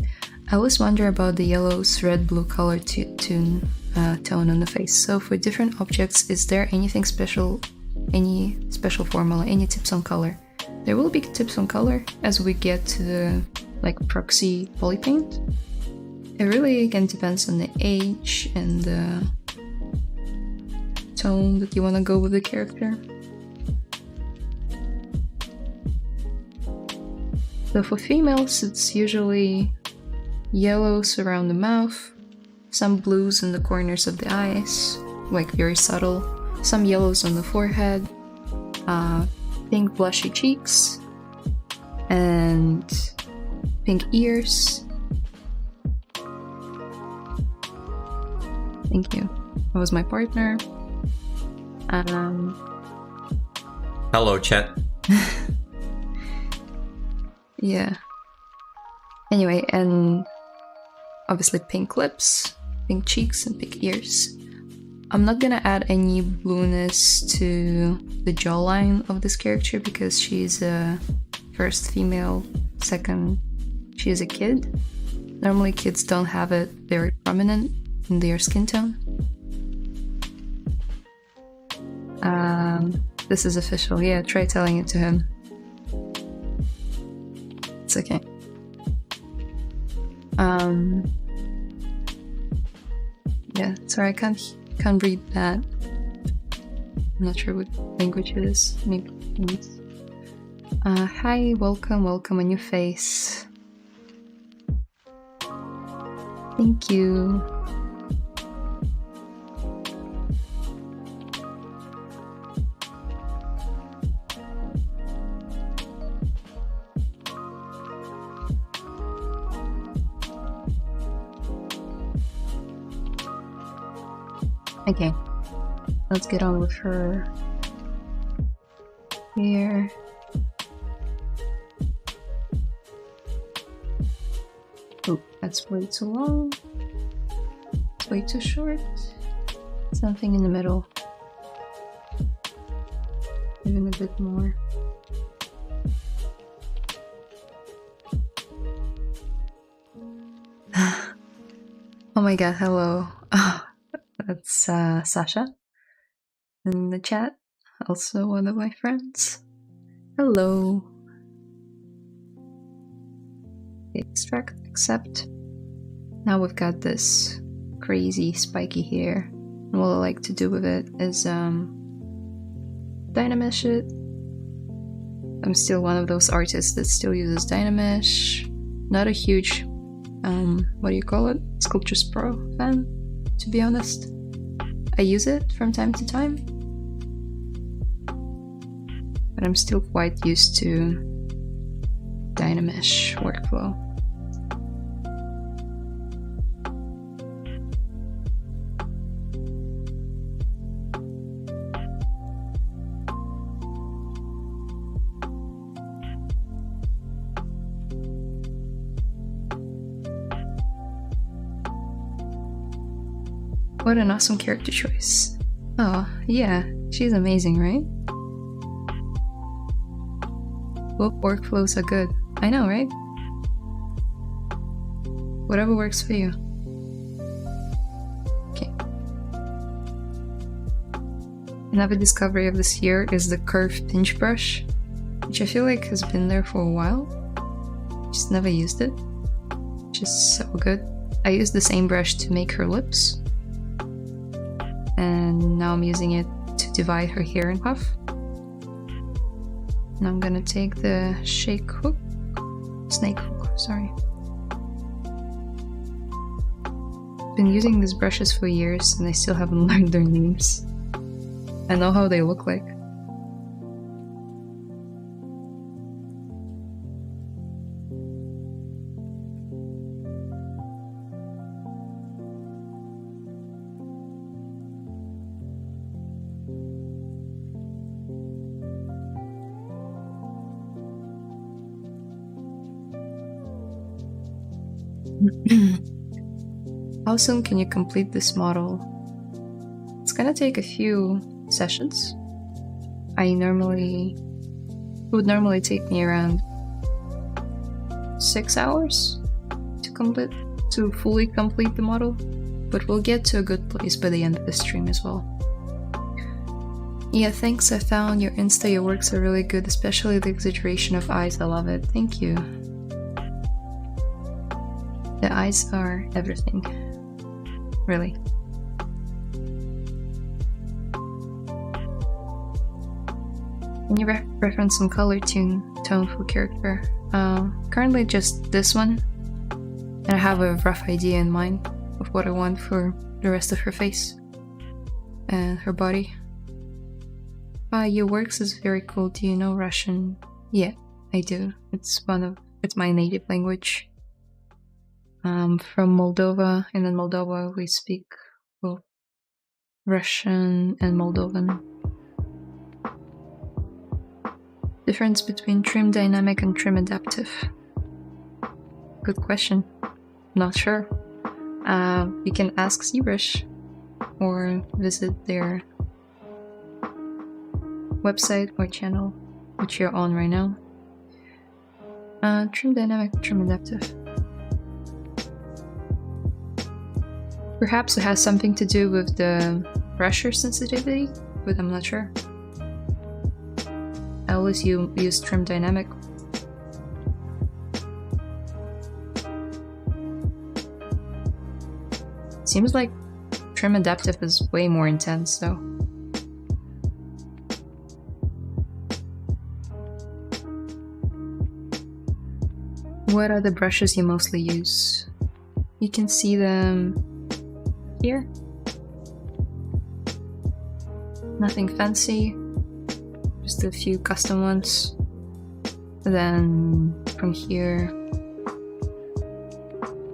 I always wonder about the yellows, red, blue color tone on the face. So for different objects, is there anything special, any special formula, any tips on color? There will be tips on color as we get to the proxy poly paint. It really again depends on the age and the tone that you want to go with the character. So for females, it's usually yellows around the mouth, some blues in the corners of the eyes, like very subtle, some yellows on the forehead, pink blushy cheeks, and pink ears. Thank you. That was my partner. Hello, chat. Yeah. Anyway, and obviously pink lips, pink cheeks, and pink ears. I'm not gonna add any blueness to the jawline of this character because she's a first female, second she is a kid. Normally kids don't have it very prominent in their skin tone. This is official, yeah, try telling it to him. It's okay. Yeah, sorry, I can't read that. I'm not sure what language it is. Maybe. Hi, welcome, a new face. Thank you. Okay, let's get on with her hair. Oh, that's way too long. It's way too short. Something in the middle. Even a bit more. Oh my god, hello. Oh, that's Sasha in the chat. Also one of my friends. Hello. Extract, accept. Now we've got this crazy spiky hair. And what I like to do with it is Dynamesh it. I'm still one of those artists that still uses Dynamesh. Not a huge, what do you call it? Sculptures Pro fan, to be honest. I use it from time to time. But I'm still quite used to Dynamesh workflow. What an awesome character choice. Oh, yeah, she's amazing, right? Both workflows are good. I know, right? Whatever works for you. Okay. Another discovery of this year is the curved pinch brush, which I feel like has been there for a while. Just never used it. Which is so good. I used the same brush to make her lips. And now I'm using it to divide her hair in half. And I'm gonna take the snake hook, sorry. Been using these brushes for years and I still haven't learned their names. I know how they look like. How soon can you complete this model? It's gonna take a few sessions. It would normally take me around 6 hours to fully complete the model, but we'll get to a good place by the end of the stream as well. Yeah, thanks. I found your Insta, your works are really good, especially the exaggeration of eyes. I love it. Thank you. The eyes are everything. Really. Can you reference some color tone for character? Currently just this one. And I have a rough idea in mind of what I want for the rest of her face and her body. Your works is very cool. Do you know Russian? Yeah, I do. It's my native language. From Moldova, and in Moldova we speak both Russian and Moldovan. Difference between trim dynamic and trim adaptive? Good question. Not sure. You can ask ZBrush or visit their website or channel, which you're on right now. Trim dynamic, trim adaptive. Perhaps it has something to do with the pressure sensitivity, but I'm not sure. I always use trim dynamic. Seems like trim adaptive is way more intense though. What are the brushes you mostly use? You can see them here. Nothing fancy, just a few custom ones. Then from here,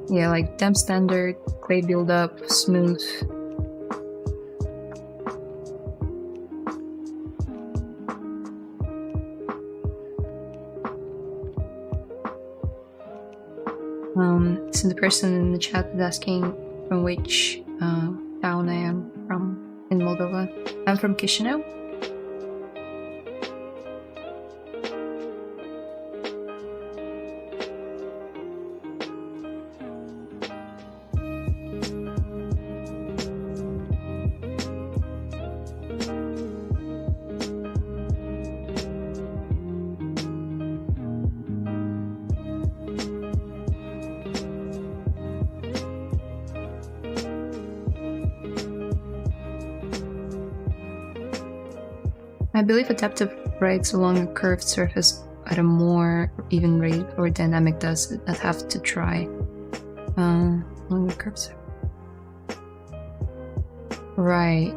yeah, like damp standard, clay build up, smooth, So the person in the chat is asking from which town I am from in Moldova. I'm from Chisinau. I believe adaptive writes along a curved surface at a more even rate, or dynamic does. I'd have to try. Along the curved surface. Right.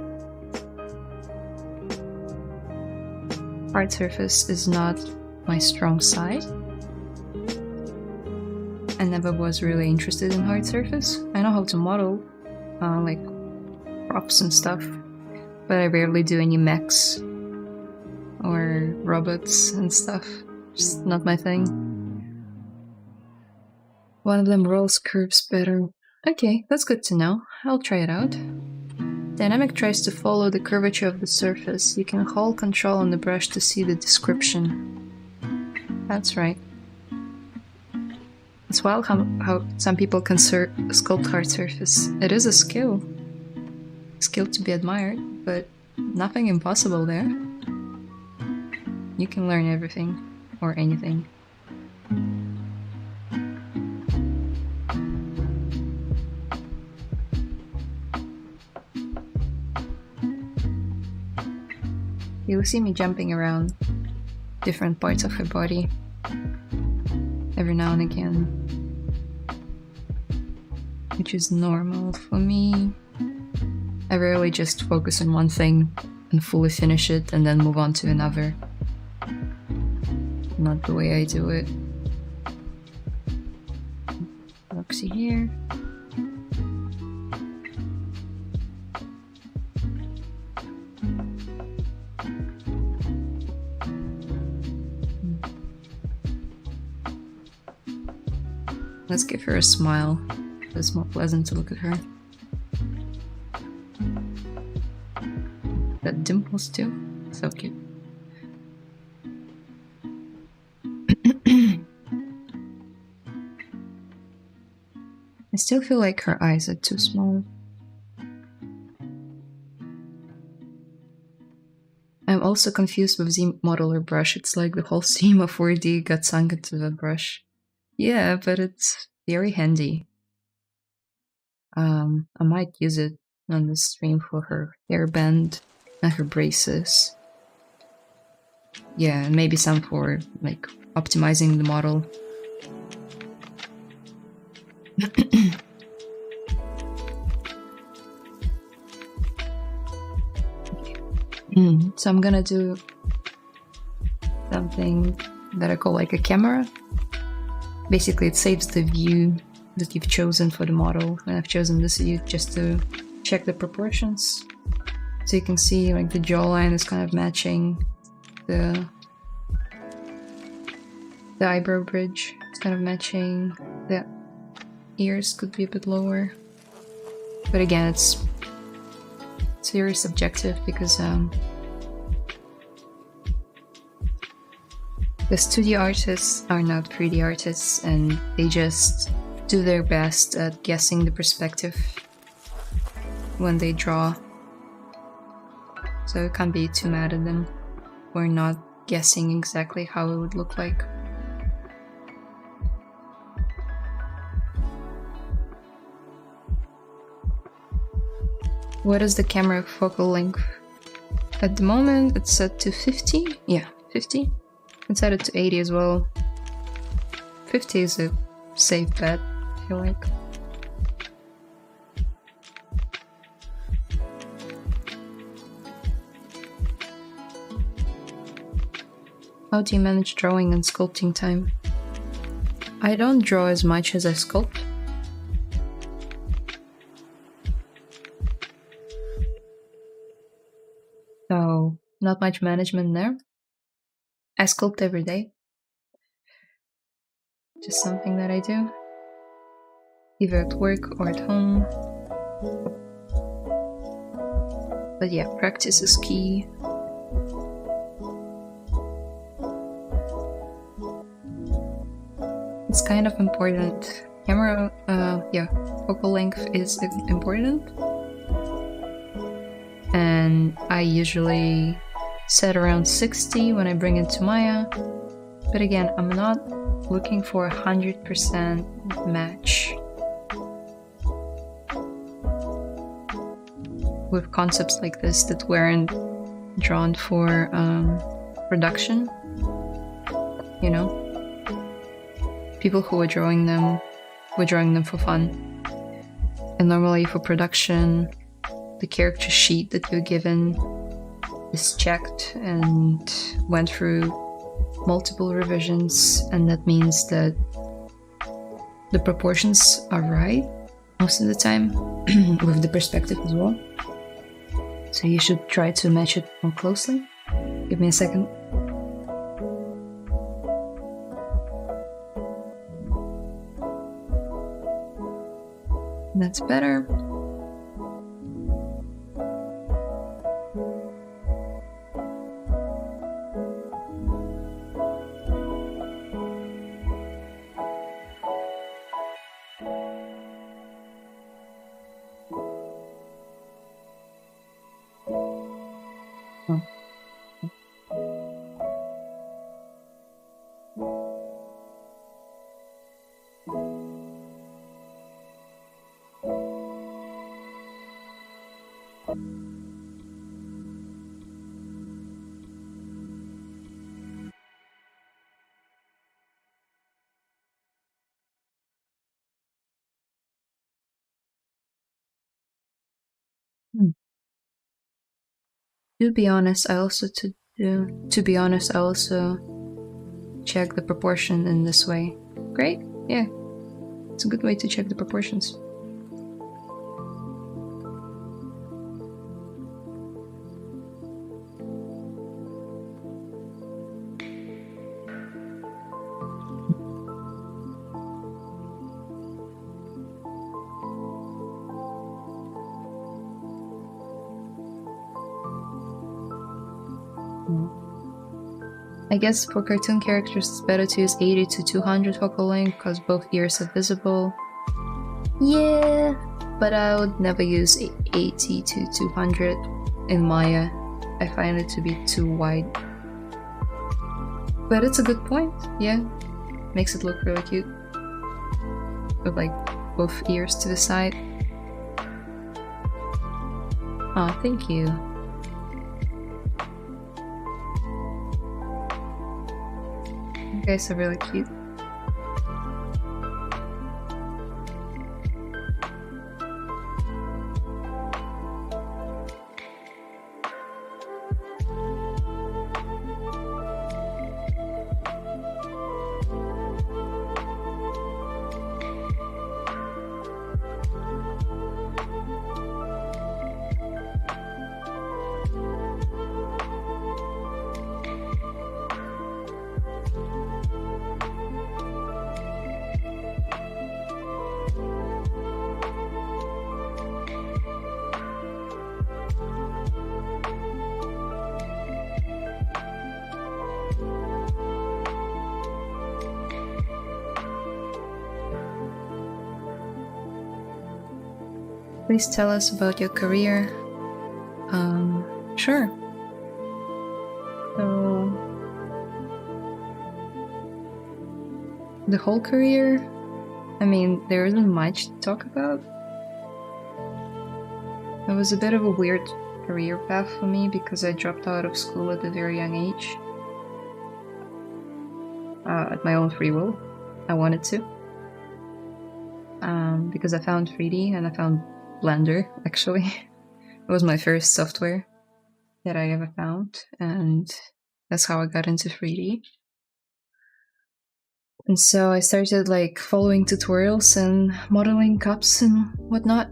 Hard surface is not my strong side. I never was really interested in hard surface. I know how to model, like props and stuff, but I rarely do any mechs or robots and stuff. Just not my thing. One of them rolls curves better. Okay, that's good to know. I'll try it out. Dynamic tries to follow the curvature of the surface. You can hold control on the brush to see the description. That's right. It's wild how some people can sculpt hard surface. It is a skill. Skill to be admired, but nothing impossible there. You can learn everything, or anything. You'll see me jumping around different parts of her body every now and again, which is normal for me. I rarely just focus on one thing and fully finish it and then move on to another. Not the way I do it. Roxy here. Let's give her a smile. It's more pleasant to look at her. Got dimples too. So cute. I still feel like her eyes are too small. I'm also confused with ZModeler brush. It's like the whole theme of 4D got sunk into that brush. Yeah, but it's very handy. I might use it on the stream for her hairband and her braces. Yeah, and maybe some for like optimizing the model. So I'm gonna do something that I call like a camera. Basically, it saves the view that you've chosen for the model, and I've chosen this view just to check the proportions. So you can see like the jawline is kind of matching the eyebrow bridge. It's kind of matching. The ears could be a bit lower, but again, it's very subjective because the studio artists are not 3D artists, and they just do their best at guessing the perspective when they draw. So you can't be too mad at them for not guessing exactly how it would look like. What is the camera focal length? At the moment it's set to 50. Yeah, 50. It's set it to 80 as well. 50 is a safe bet, I feel like. How do you manage drawing and sculpting time? I don't draw as much as I sculpt. So, not much management there. I sculpt every day. Just something that I do. either at work or at home. But yeah, practice is key. It's kind of important. Camera, focal length is important. And I usually set around 60 when I bring it to Maya. But again, I'm not looking for 100% match with concepts like this that weren't drawn for production. You know? People who were drawing them for fun. And normally for production, the character sheet that you're given is checked and went through multiple revisions, and that means that the proportions are right most of the time, with the perspective as well. So you should try to match it more closely. Give me a second. That's better. To be honest, I also check the proportion in this way. Great, yeah, it's a good way to check the proportions. I guess for cartoon characters it's better to use 80 to 200 focal length because both ears are visible. Yeah, but I would never use 80 to 200 in Maya. I find it to be too wide. But it's a good point, yeah. Makes it look really cute. With like both ears to the side. Aw, thank you. You guys are really cute. Please tell us about your career. Sure. So, the whole career, I mean, there isn't much to talk about. It was a bit of a weird career path for me because I dropped out of school at a very young age. At my own free will. I wanted to. Because I found 3D and I found Blender, actually. It was my first software that I ever found, and that's how I got into 3D. And so I started like following tutorials and modeling cups and whatnot.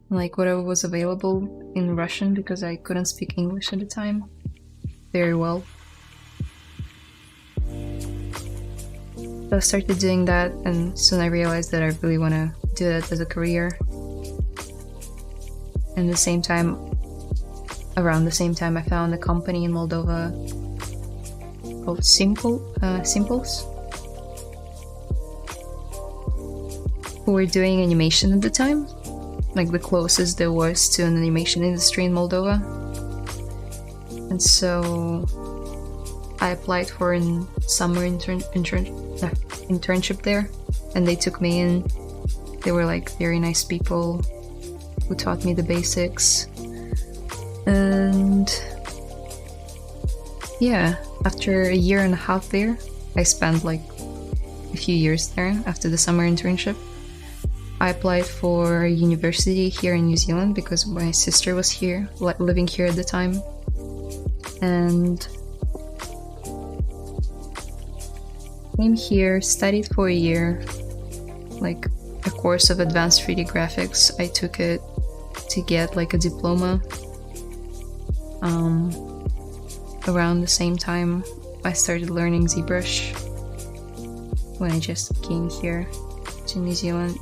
Like whatever was available in Russian because I couldn't speak English at the time very well. So I started doing that, and soon I realized that I really want to do that as a career. And around the same time, I found a company in Moldova called Simples, who were doing animation at the time, like the closest there was to an animation industry in Moldova. And so I applied for a summer internship there, and they took me in. They were like very nice people who taught me the basics. And yeah, after a year and a half there, I spent like a few years there after the summer internship. I applied for university here in New Zealand because my sister was here, living here at the time. And came here, studied for a year, like a course of advanced 3D graphics. I took it to get like a diploma. Around the same time, I started learning ZBrush when I just came here to New Zealand.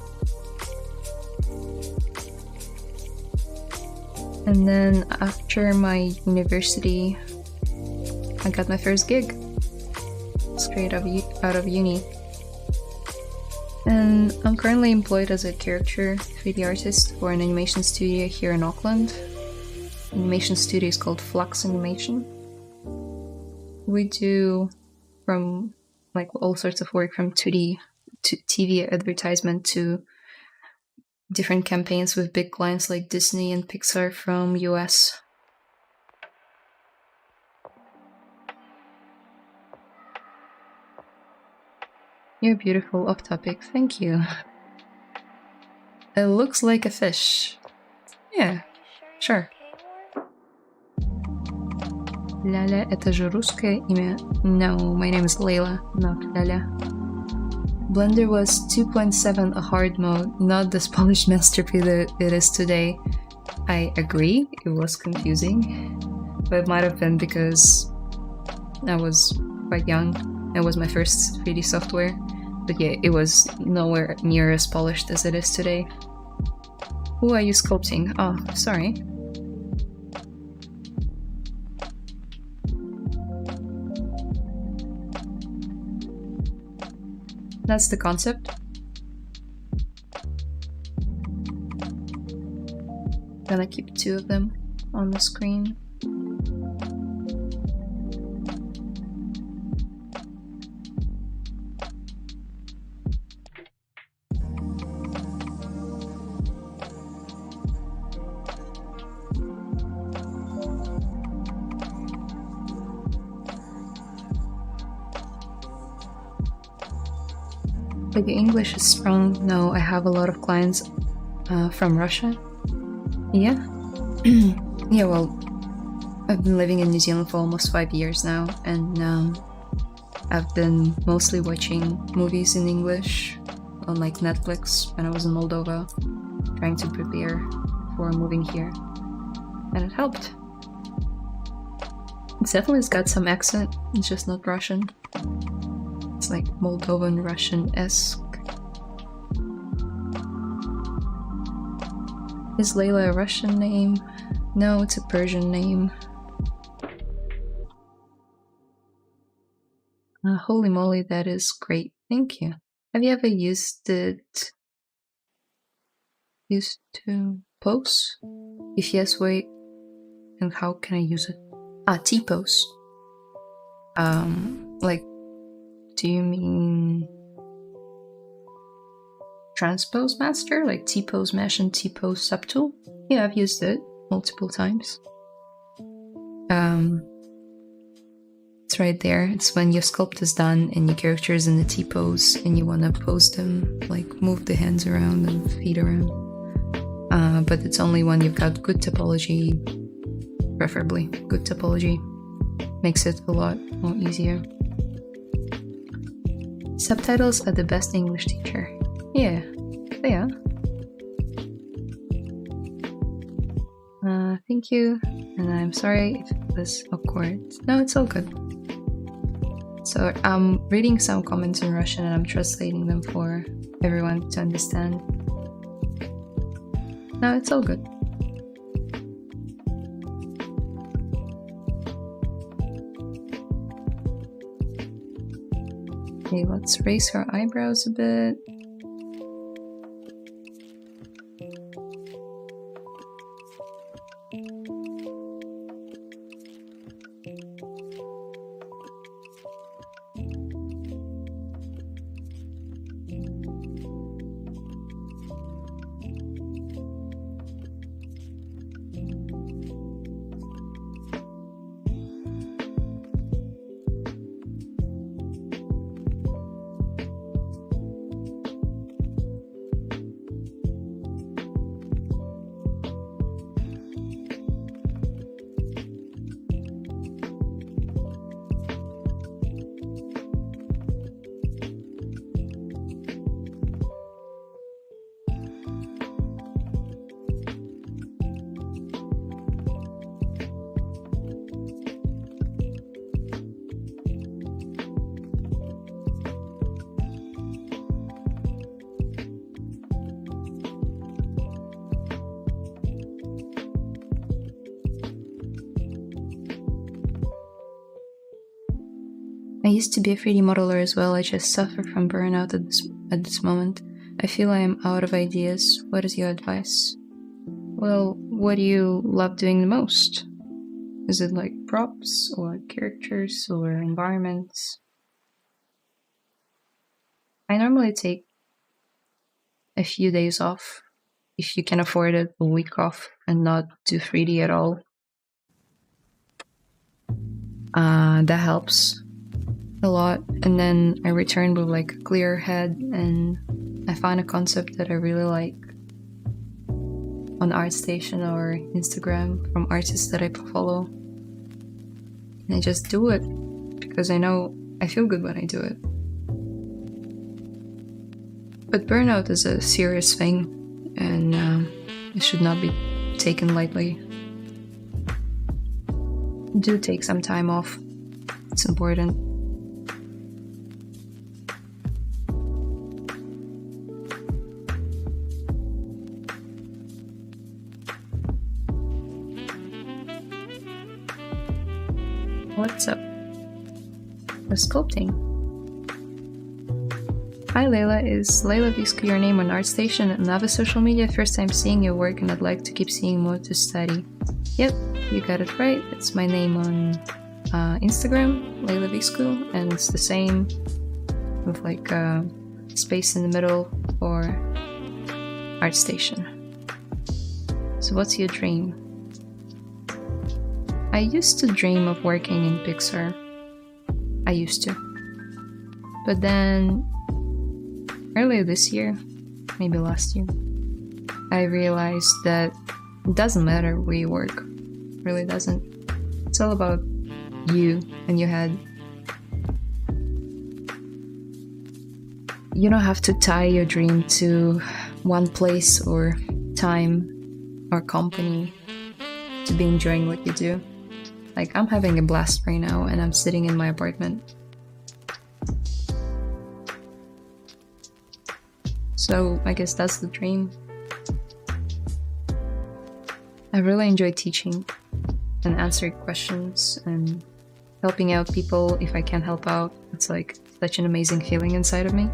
And then after my university, I got my first gig straight out of uni. And I'm currently employed as a character 3D artist for an animation studio here in Auckland. Animation studio is called Flux Animation. We do from like all sorts of work, from 2D to TV advertisement to different campaigns with big clients like Disney and Pixar from US. You're beautiful. Off topic. Thank you. It looks like a fish. Yeah, sure. Ляля — это же русское имя? No, my name is Layla, not Ляля. Blender was 2.7 a hard mode, not this polished masterpiece that it is today. I agree, it was confusing, but it might have been because I was quite young. It was my first 3D software, but yeah, it was nowhere near as polished as it is today. Who are you sculpting? Oh, sorry. That's the concept. Gonna keep two of them on the screen. But your English is strong. No, I have a lot of clients from Russia. Yeah? Yeah, well, I've been living in New Zealand for almost 5 years now, and I've been mostly watching movies in English on like Netflix when I was in Moldova, trying to prepare for moving here. And it helped. It's definitely got some accent, it's just not Russian. It's like Moldovan Russian-esque. Is Layla a Russian name? No, it's a Persian name. Holy moly, that is great. Thank you. Have you ever used it? Used to pose? If yes, wait. And how can I use it? T-pose. Like, do you mean transpose master? Like T-pose mesh and T-pose subtool? Yeah, I've used it multiple times. It's right there. It's when your sculpt is done and your character is in the T-pose and you want to pose them, like move the hands around and feet around. But it's only when you've got good topology, preferably good topology. Makes it a lot more easier. Subtitles are the best English teacher. Yeah, they are. Thank you, and I'm sorry if it was awkward. No, it's all good. So I'm reading some comments in Russian and I'm translating them for everyone to understand. No, it's all good. Okay, let's raise her eyebrows a bit. I used to be a 3D modeler as well. I just suffer from burnout at this moment. I feel I am out of ideas. What is your advice? Well, what do you love doing the most? Is it like props or characters or environments? I normally take a few days off, if you can afford it, a week off and not do 3D at all. That helps a lot, and then I return with like a clear head, and I find a concept that I really like on ArtStation or Instagram from artists that I follow, and I just do it because I know I feel good when I do it. But burnout is a serious thing, and it should not be taken lightly. Do take some time off, it's important. What's up? We're sculpting. Hi Layla, is Layla Viscu your name on ArtStation and other social media? First time seeing your work and I'd like to keep seeing more to study. Yep, you got it right. It's my name on Instagram, Layla Viscu, and it's the same with like a space in the middle for ArtStation. So what's your dream? I used to dream of working in Pixar. I used to. But then, earlier this year, maybe last year, I realized that it doesn't matter where you work. It really doesn't. It's all about you and your head. You don't have to tie your dream to one place or time or company to be enjoying what you do. Like, I'm having a blast right now and I'm sitting in my apartment. So I guess that's the dream. I really enjoy teaching and answering questions and helping out people if I can help out. It's like such an amazing feeling inside of me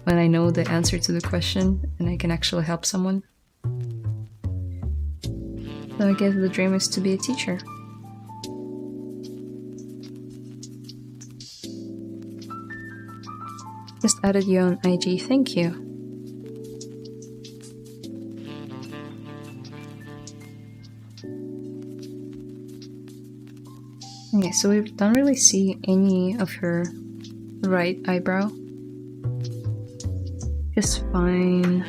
when I know the answer to the question and I can actually help someone. So I guess the dream is to be a teacher. Just added you on IG, thank you. Okay, so we don't really see any of her right eyebrow. Just fine.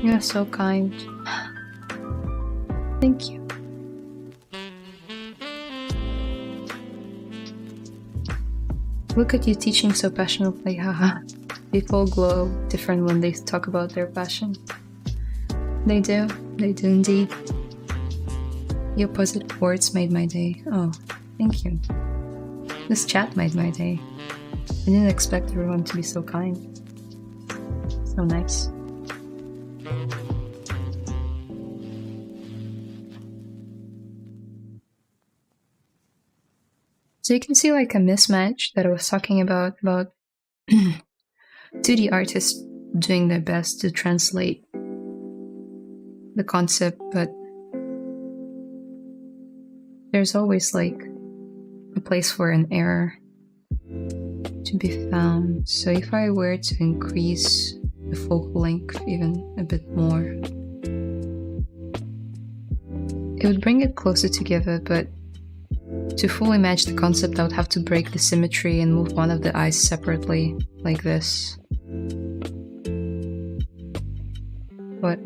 You're so kind. Thank you. Look at you teaching so passionately, haha. People glow different when they talk about their passion. They do indeed. Your positive words made my day. Oh, thank you. This chat made my day. I didn't expect everyone to be so kind. So nice. So you can see like a mismatch that I was talking about 2D artists doing their best to translate the concept, but there's always like a place for an error to be found. So if I were to increase the focal length even a bit more, it would bring it closer together, but to fully match the concept, I would have to break the symmetry and move one of the eyes separately, like this. But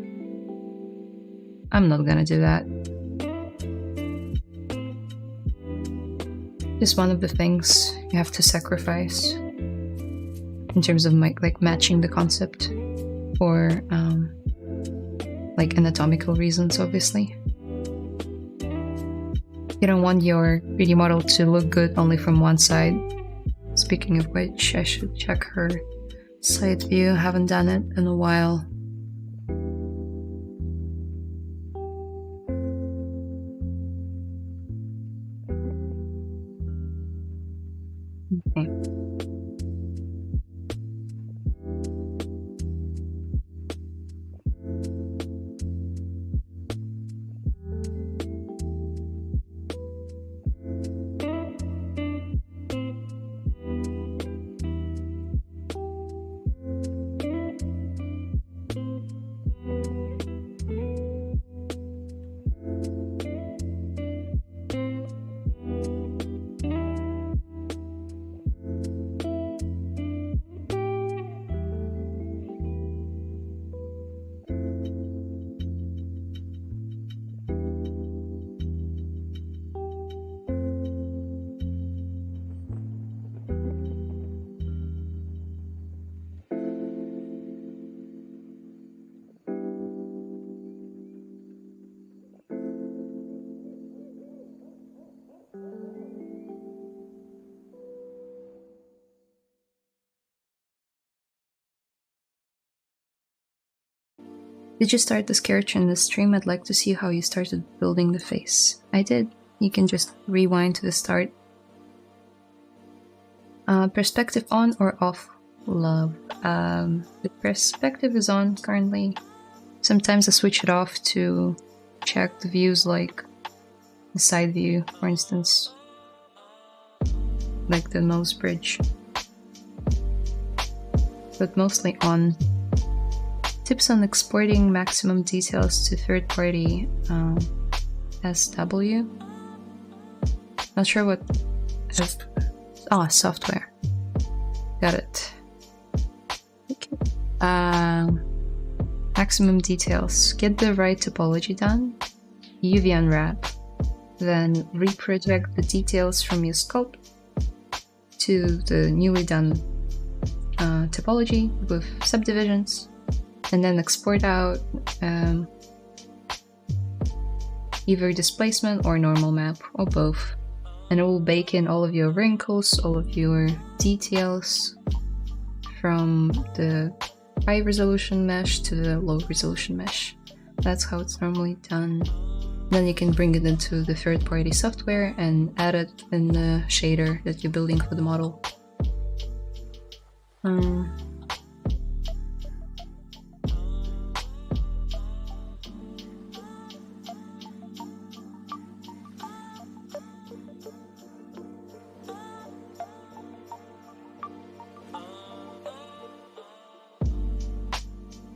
I'm not gonna do that. Just one of the things you have to sacrifice in terms of like matching the concept, or like anatomical reasons, obviously. You don't want your 3D model to look good only from one side. Speaking of which, I should check her side view. Haven't done it in a while. Okay. Did you start this character in the stream? I'd like to see how you started building the face. I did. You can just rewind to the start. Perspective on or off? Love. The perspective is on currently. Sometimes I switch it off to check the views, like the side view, for instance. Like the nose bridge. But mostly on. Tips on exporting maximum details to third-party SW. Not sure what. Software. Got it. Okay. Maximum details. Get the right topology done. UV unwrap. Then reproject the details from your sculpt to the newly done topology with subdivisions. And then export out either displacement or normal map, or both. And it will bake in all of your wrinkles, all of your details from the high resolution mesh to the low resolution mesh. That's how it's normally done. Then you can bring it into the third-party software and add it in the shader that you're building for the model.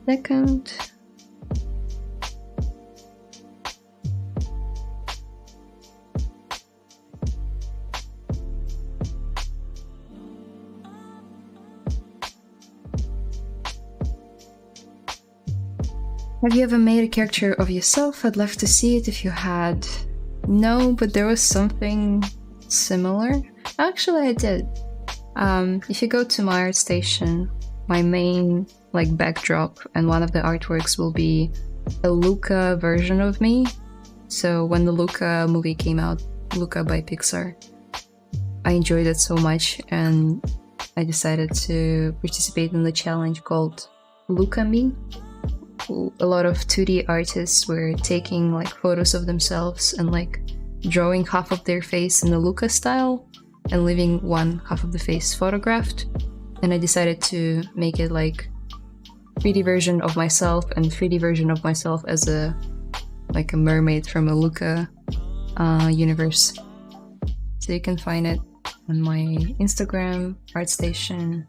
Second. Have you ever made a character of yourself? I'd love to see it if you had. No, but there was something similar. Actually, I did. If you go to my art station, my main like backdrop and one of the artworks will be a Luca version of me. So when the Luca movie came out, Luca by Pixar, I enjoyed it so much and I decided to participate in the challenge called Luca Me. A lot of 2D artists were taking like photos of themselves and like drawing half of their face in the Luca style and leaving one half of the face photographed. And I decided to make it like 3D version of myself and 3D version of myself as a like a mermaid from a Luca universe. So you can find it on my Instagram, ArtStation.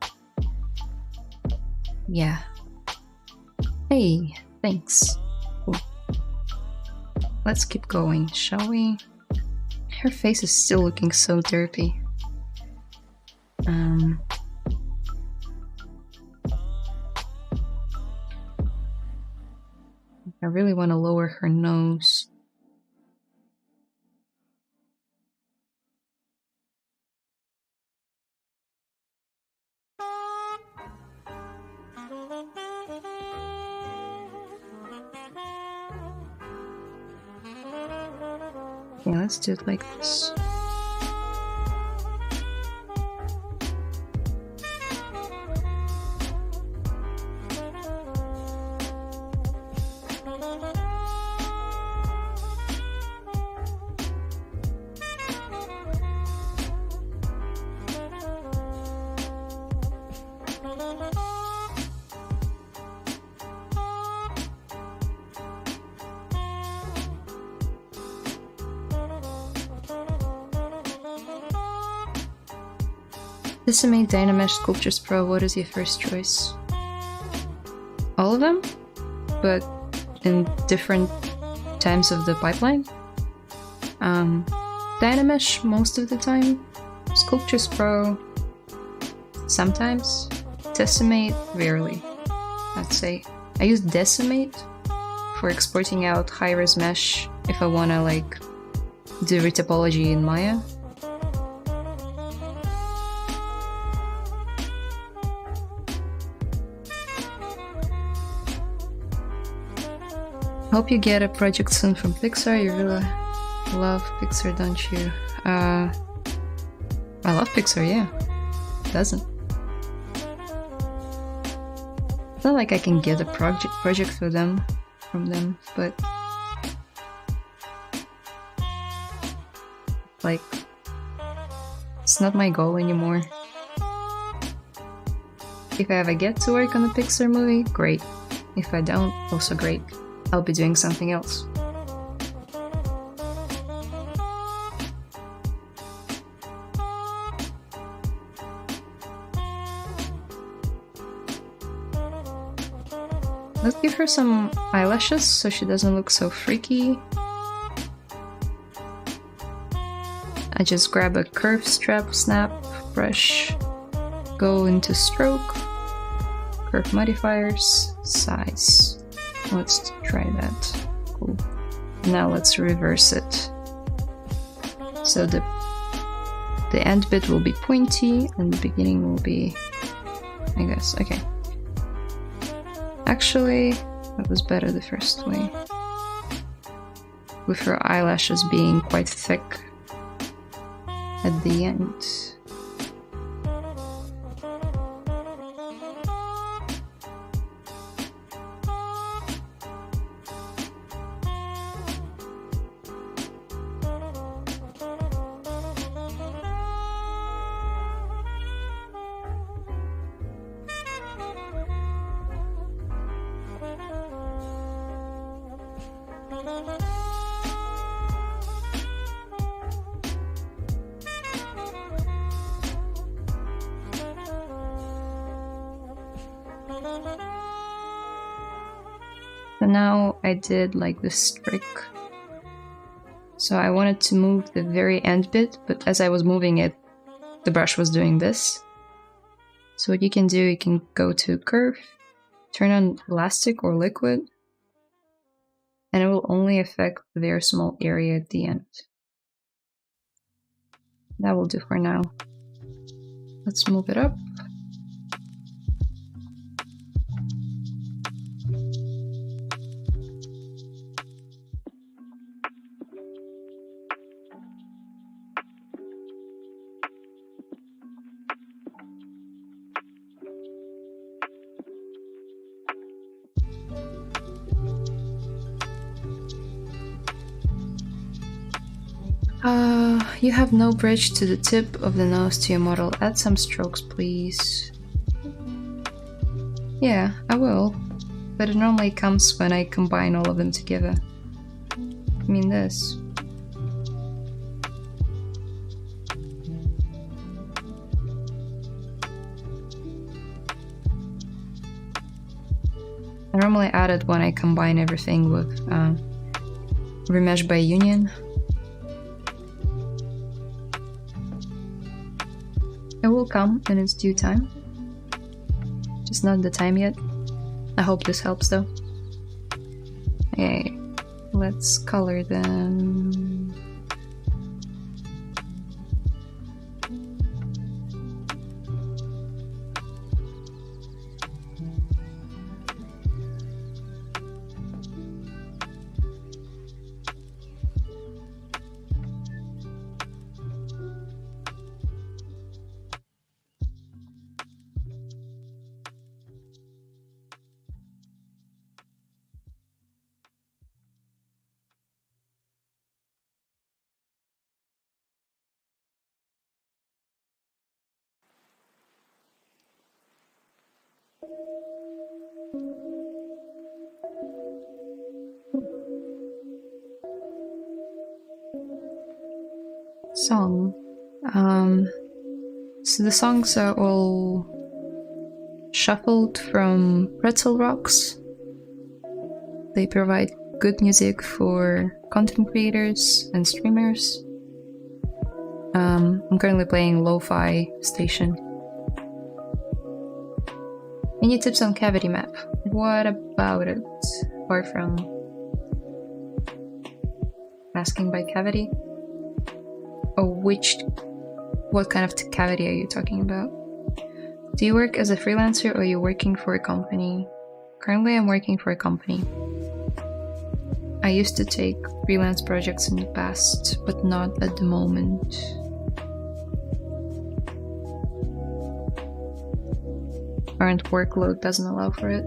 Yeah. Hey, thanks. Cool. Let's keep going, shall we? Her face is still looking so derpy. I really want to lower her nose. Yeah, let's do it like this. Decimate Dynamesh Sculptures Pro, what is your first choice? All of them? But in different times of the pipeline? Dynamesh most of the time. Sculptures Pro sometimes. Decimate rarely, I'd say. I use Decimate for exporting out high-res mesh if I wanna like do retopology in Maya. Hope you get a project soon from Pixar. You really love Pixar, don't you? I love Pixar, yeah. Doesn't. It's not like I can get a project for them from them, but like it's not my goal anymore. If I ever get to work on a Pixar movie, great. If I don't, also great. I'll be doing something else. Let's give her some eyelashes so she doesn't look so freaky. I just grab a curve strap, snap, brush, go into stroke, curve modifiers, size. Let's try that. Cool. Now let's reverse it. So the end bit will be pointy and the beginning will be, I guess, okay. Actually, it was better the first way. With her eyelashes being quite thick at the end. So now I did like this trick. So I wanted to move the very end bit, but as I was moving it, the brush was doing this. So what you can do, you can go to curve, turn on elastic or liquid, and it will only affect a very small area at the end. That will do for now. Let's move it up. You have no bridge to the tip of the nose to your model. Add some strokes, please. Yeah, I will. But it normally comes when I combine all of them together. I mean this. I normally add it when I combine everything with remesh by union. It will come in its due time. Just not the time yet. I hope this helps though. Okay, let's color them. Song. So the songs are all shuffled from Pretzel Rocks. They provide good music for content creators and streamers. I'm currently playing Lo-Fi Station. Any tips on cavity map? What about it? Apart from asking by cavity? Oh, what kind of cavity are you talking about? Do you work as a freelancer or are you working for a company? Currently I'm working for a company. I used to take freelance projects in the past, but not at the moment. Current workload doesn't allow for it.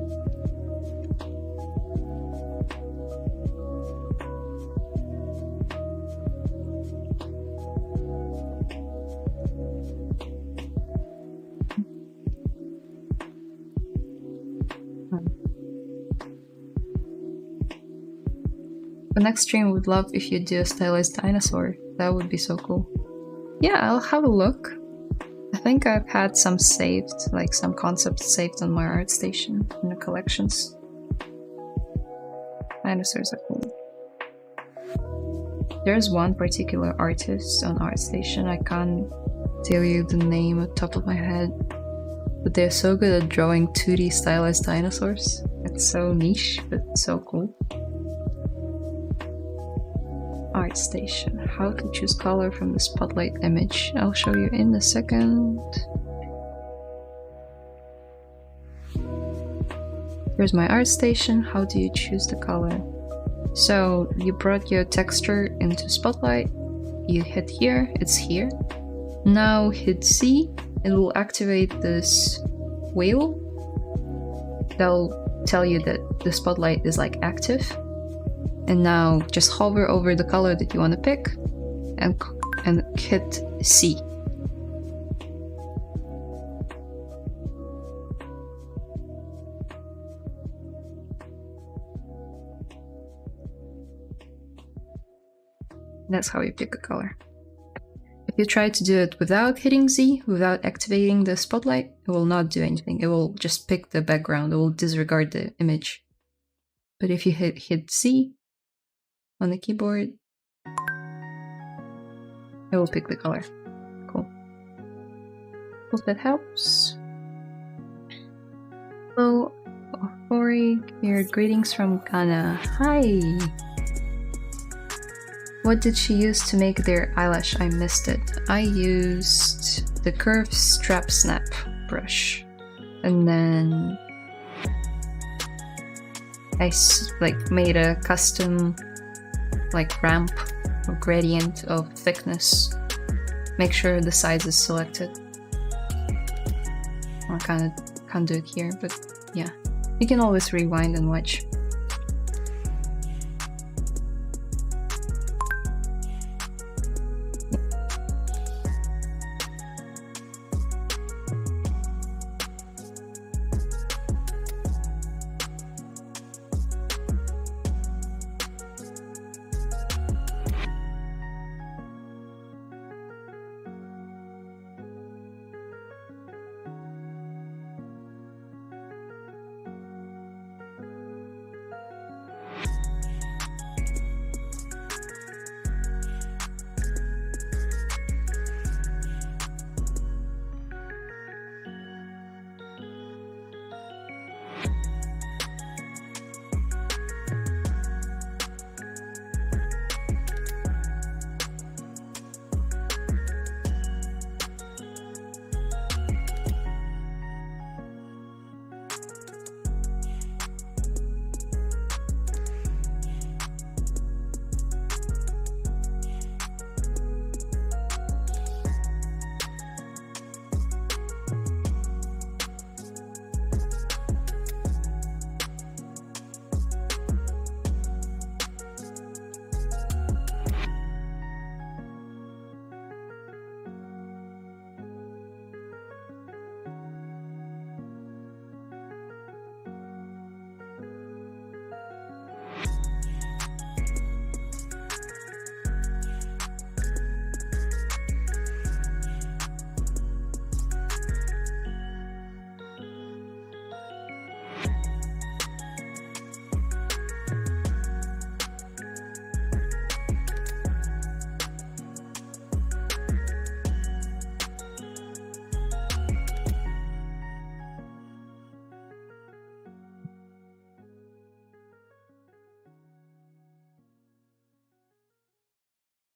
For next stream, would love if you do a stylized dinosaur. That would be so cool. Yeah, I'll have a look. I think I've had some saved, like some concepts saved on my ArtStation in the collections. Dinosaurs are cool. There's one particular artist on ArtStation, I can't tell you the name at the top of my head, but they're so good at drawing 2D stylized dinosaurs. It's so niche, but so cool. ArtStation. How to choose color from the spotlight image. I'll show you in a second. Here's my ArtStation. How do you choose the color? So you brought your texture into Spotlight. You hit here. It's here. Now hit C. It will activate this wheel. That'll tell you that the Spotlight is like active. And now just hover over the color that you want to pick and hit C. That's how you pick a color. If you try to do it without hitting Z, without activating the spotlight, it will not do anything. It will just pick the background. It will disregard the image. But if you hit C on the keyboard, it will pick the color. Cool. Hope that helps. Hello, Ori. Here, greetings from Ghana. Hi. What did she use to make their eyelash? I missed it. I used the curved strap snap brush, and then I made a custom ramp or gradient of thickness. Make sure the size is selected. I can't do it here, but yeah, you can always rewind and watch.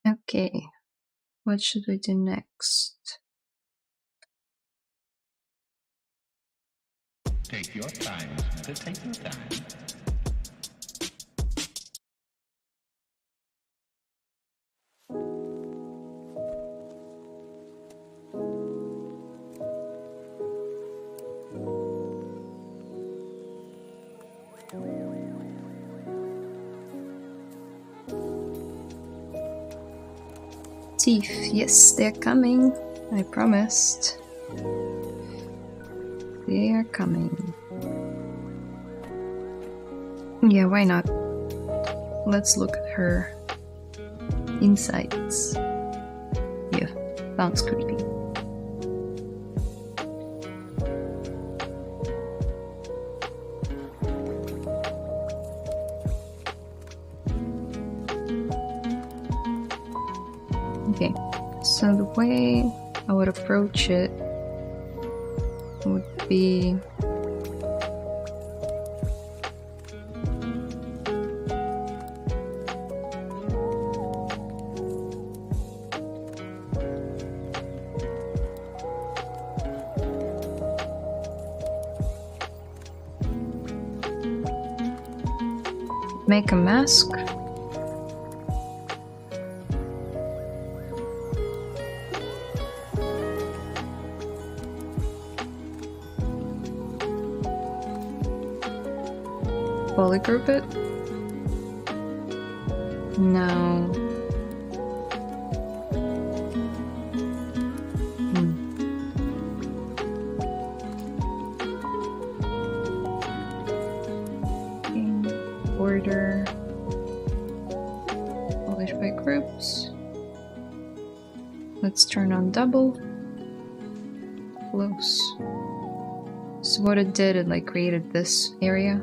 Okay, what should we do next? Take your time, take your time. Teeth, yes, they're coming. I promised. They are coming. Yeah, why not? Let's look at her insides. Yeah, sounds creepy. Okay, so the way I would approach it would be make a mask. Polygroup it? No. Border. Polish by groups. Let's turn on double. Close. So what it did, it created this area.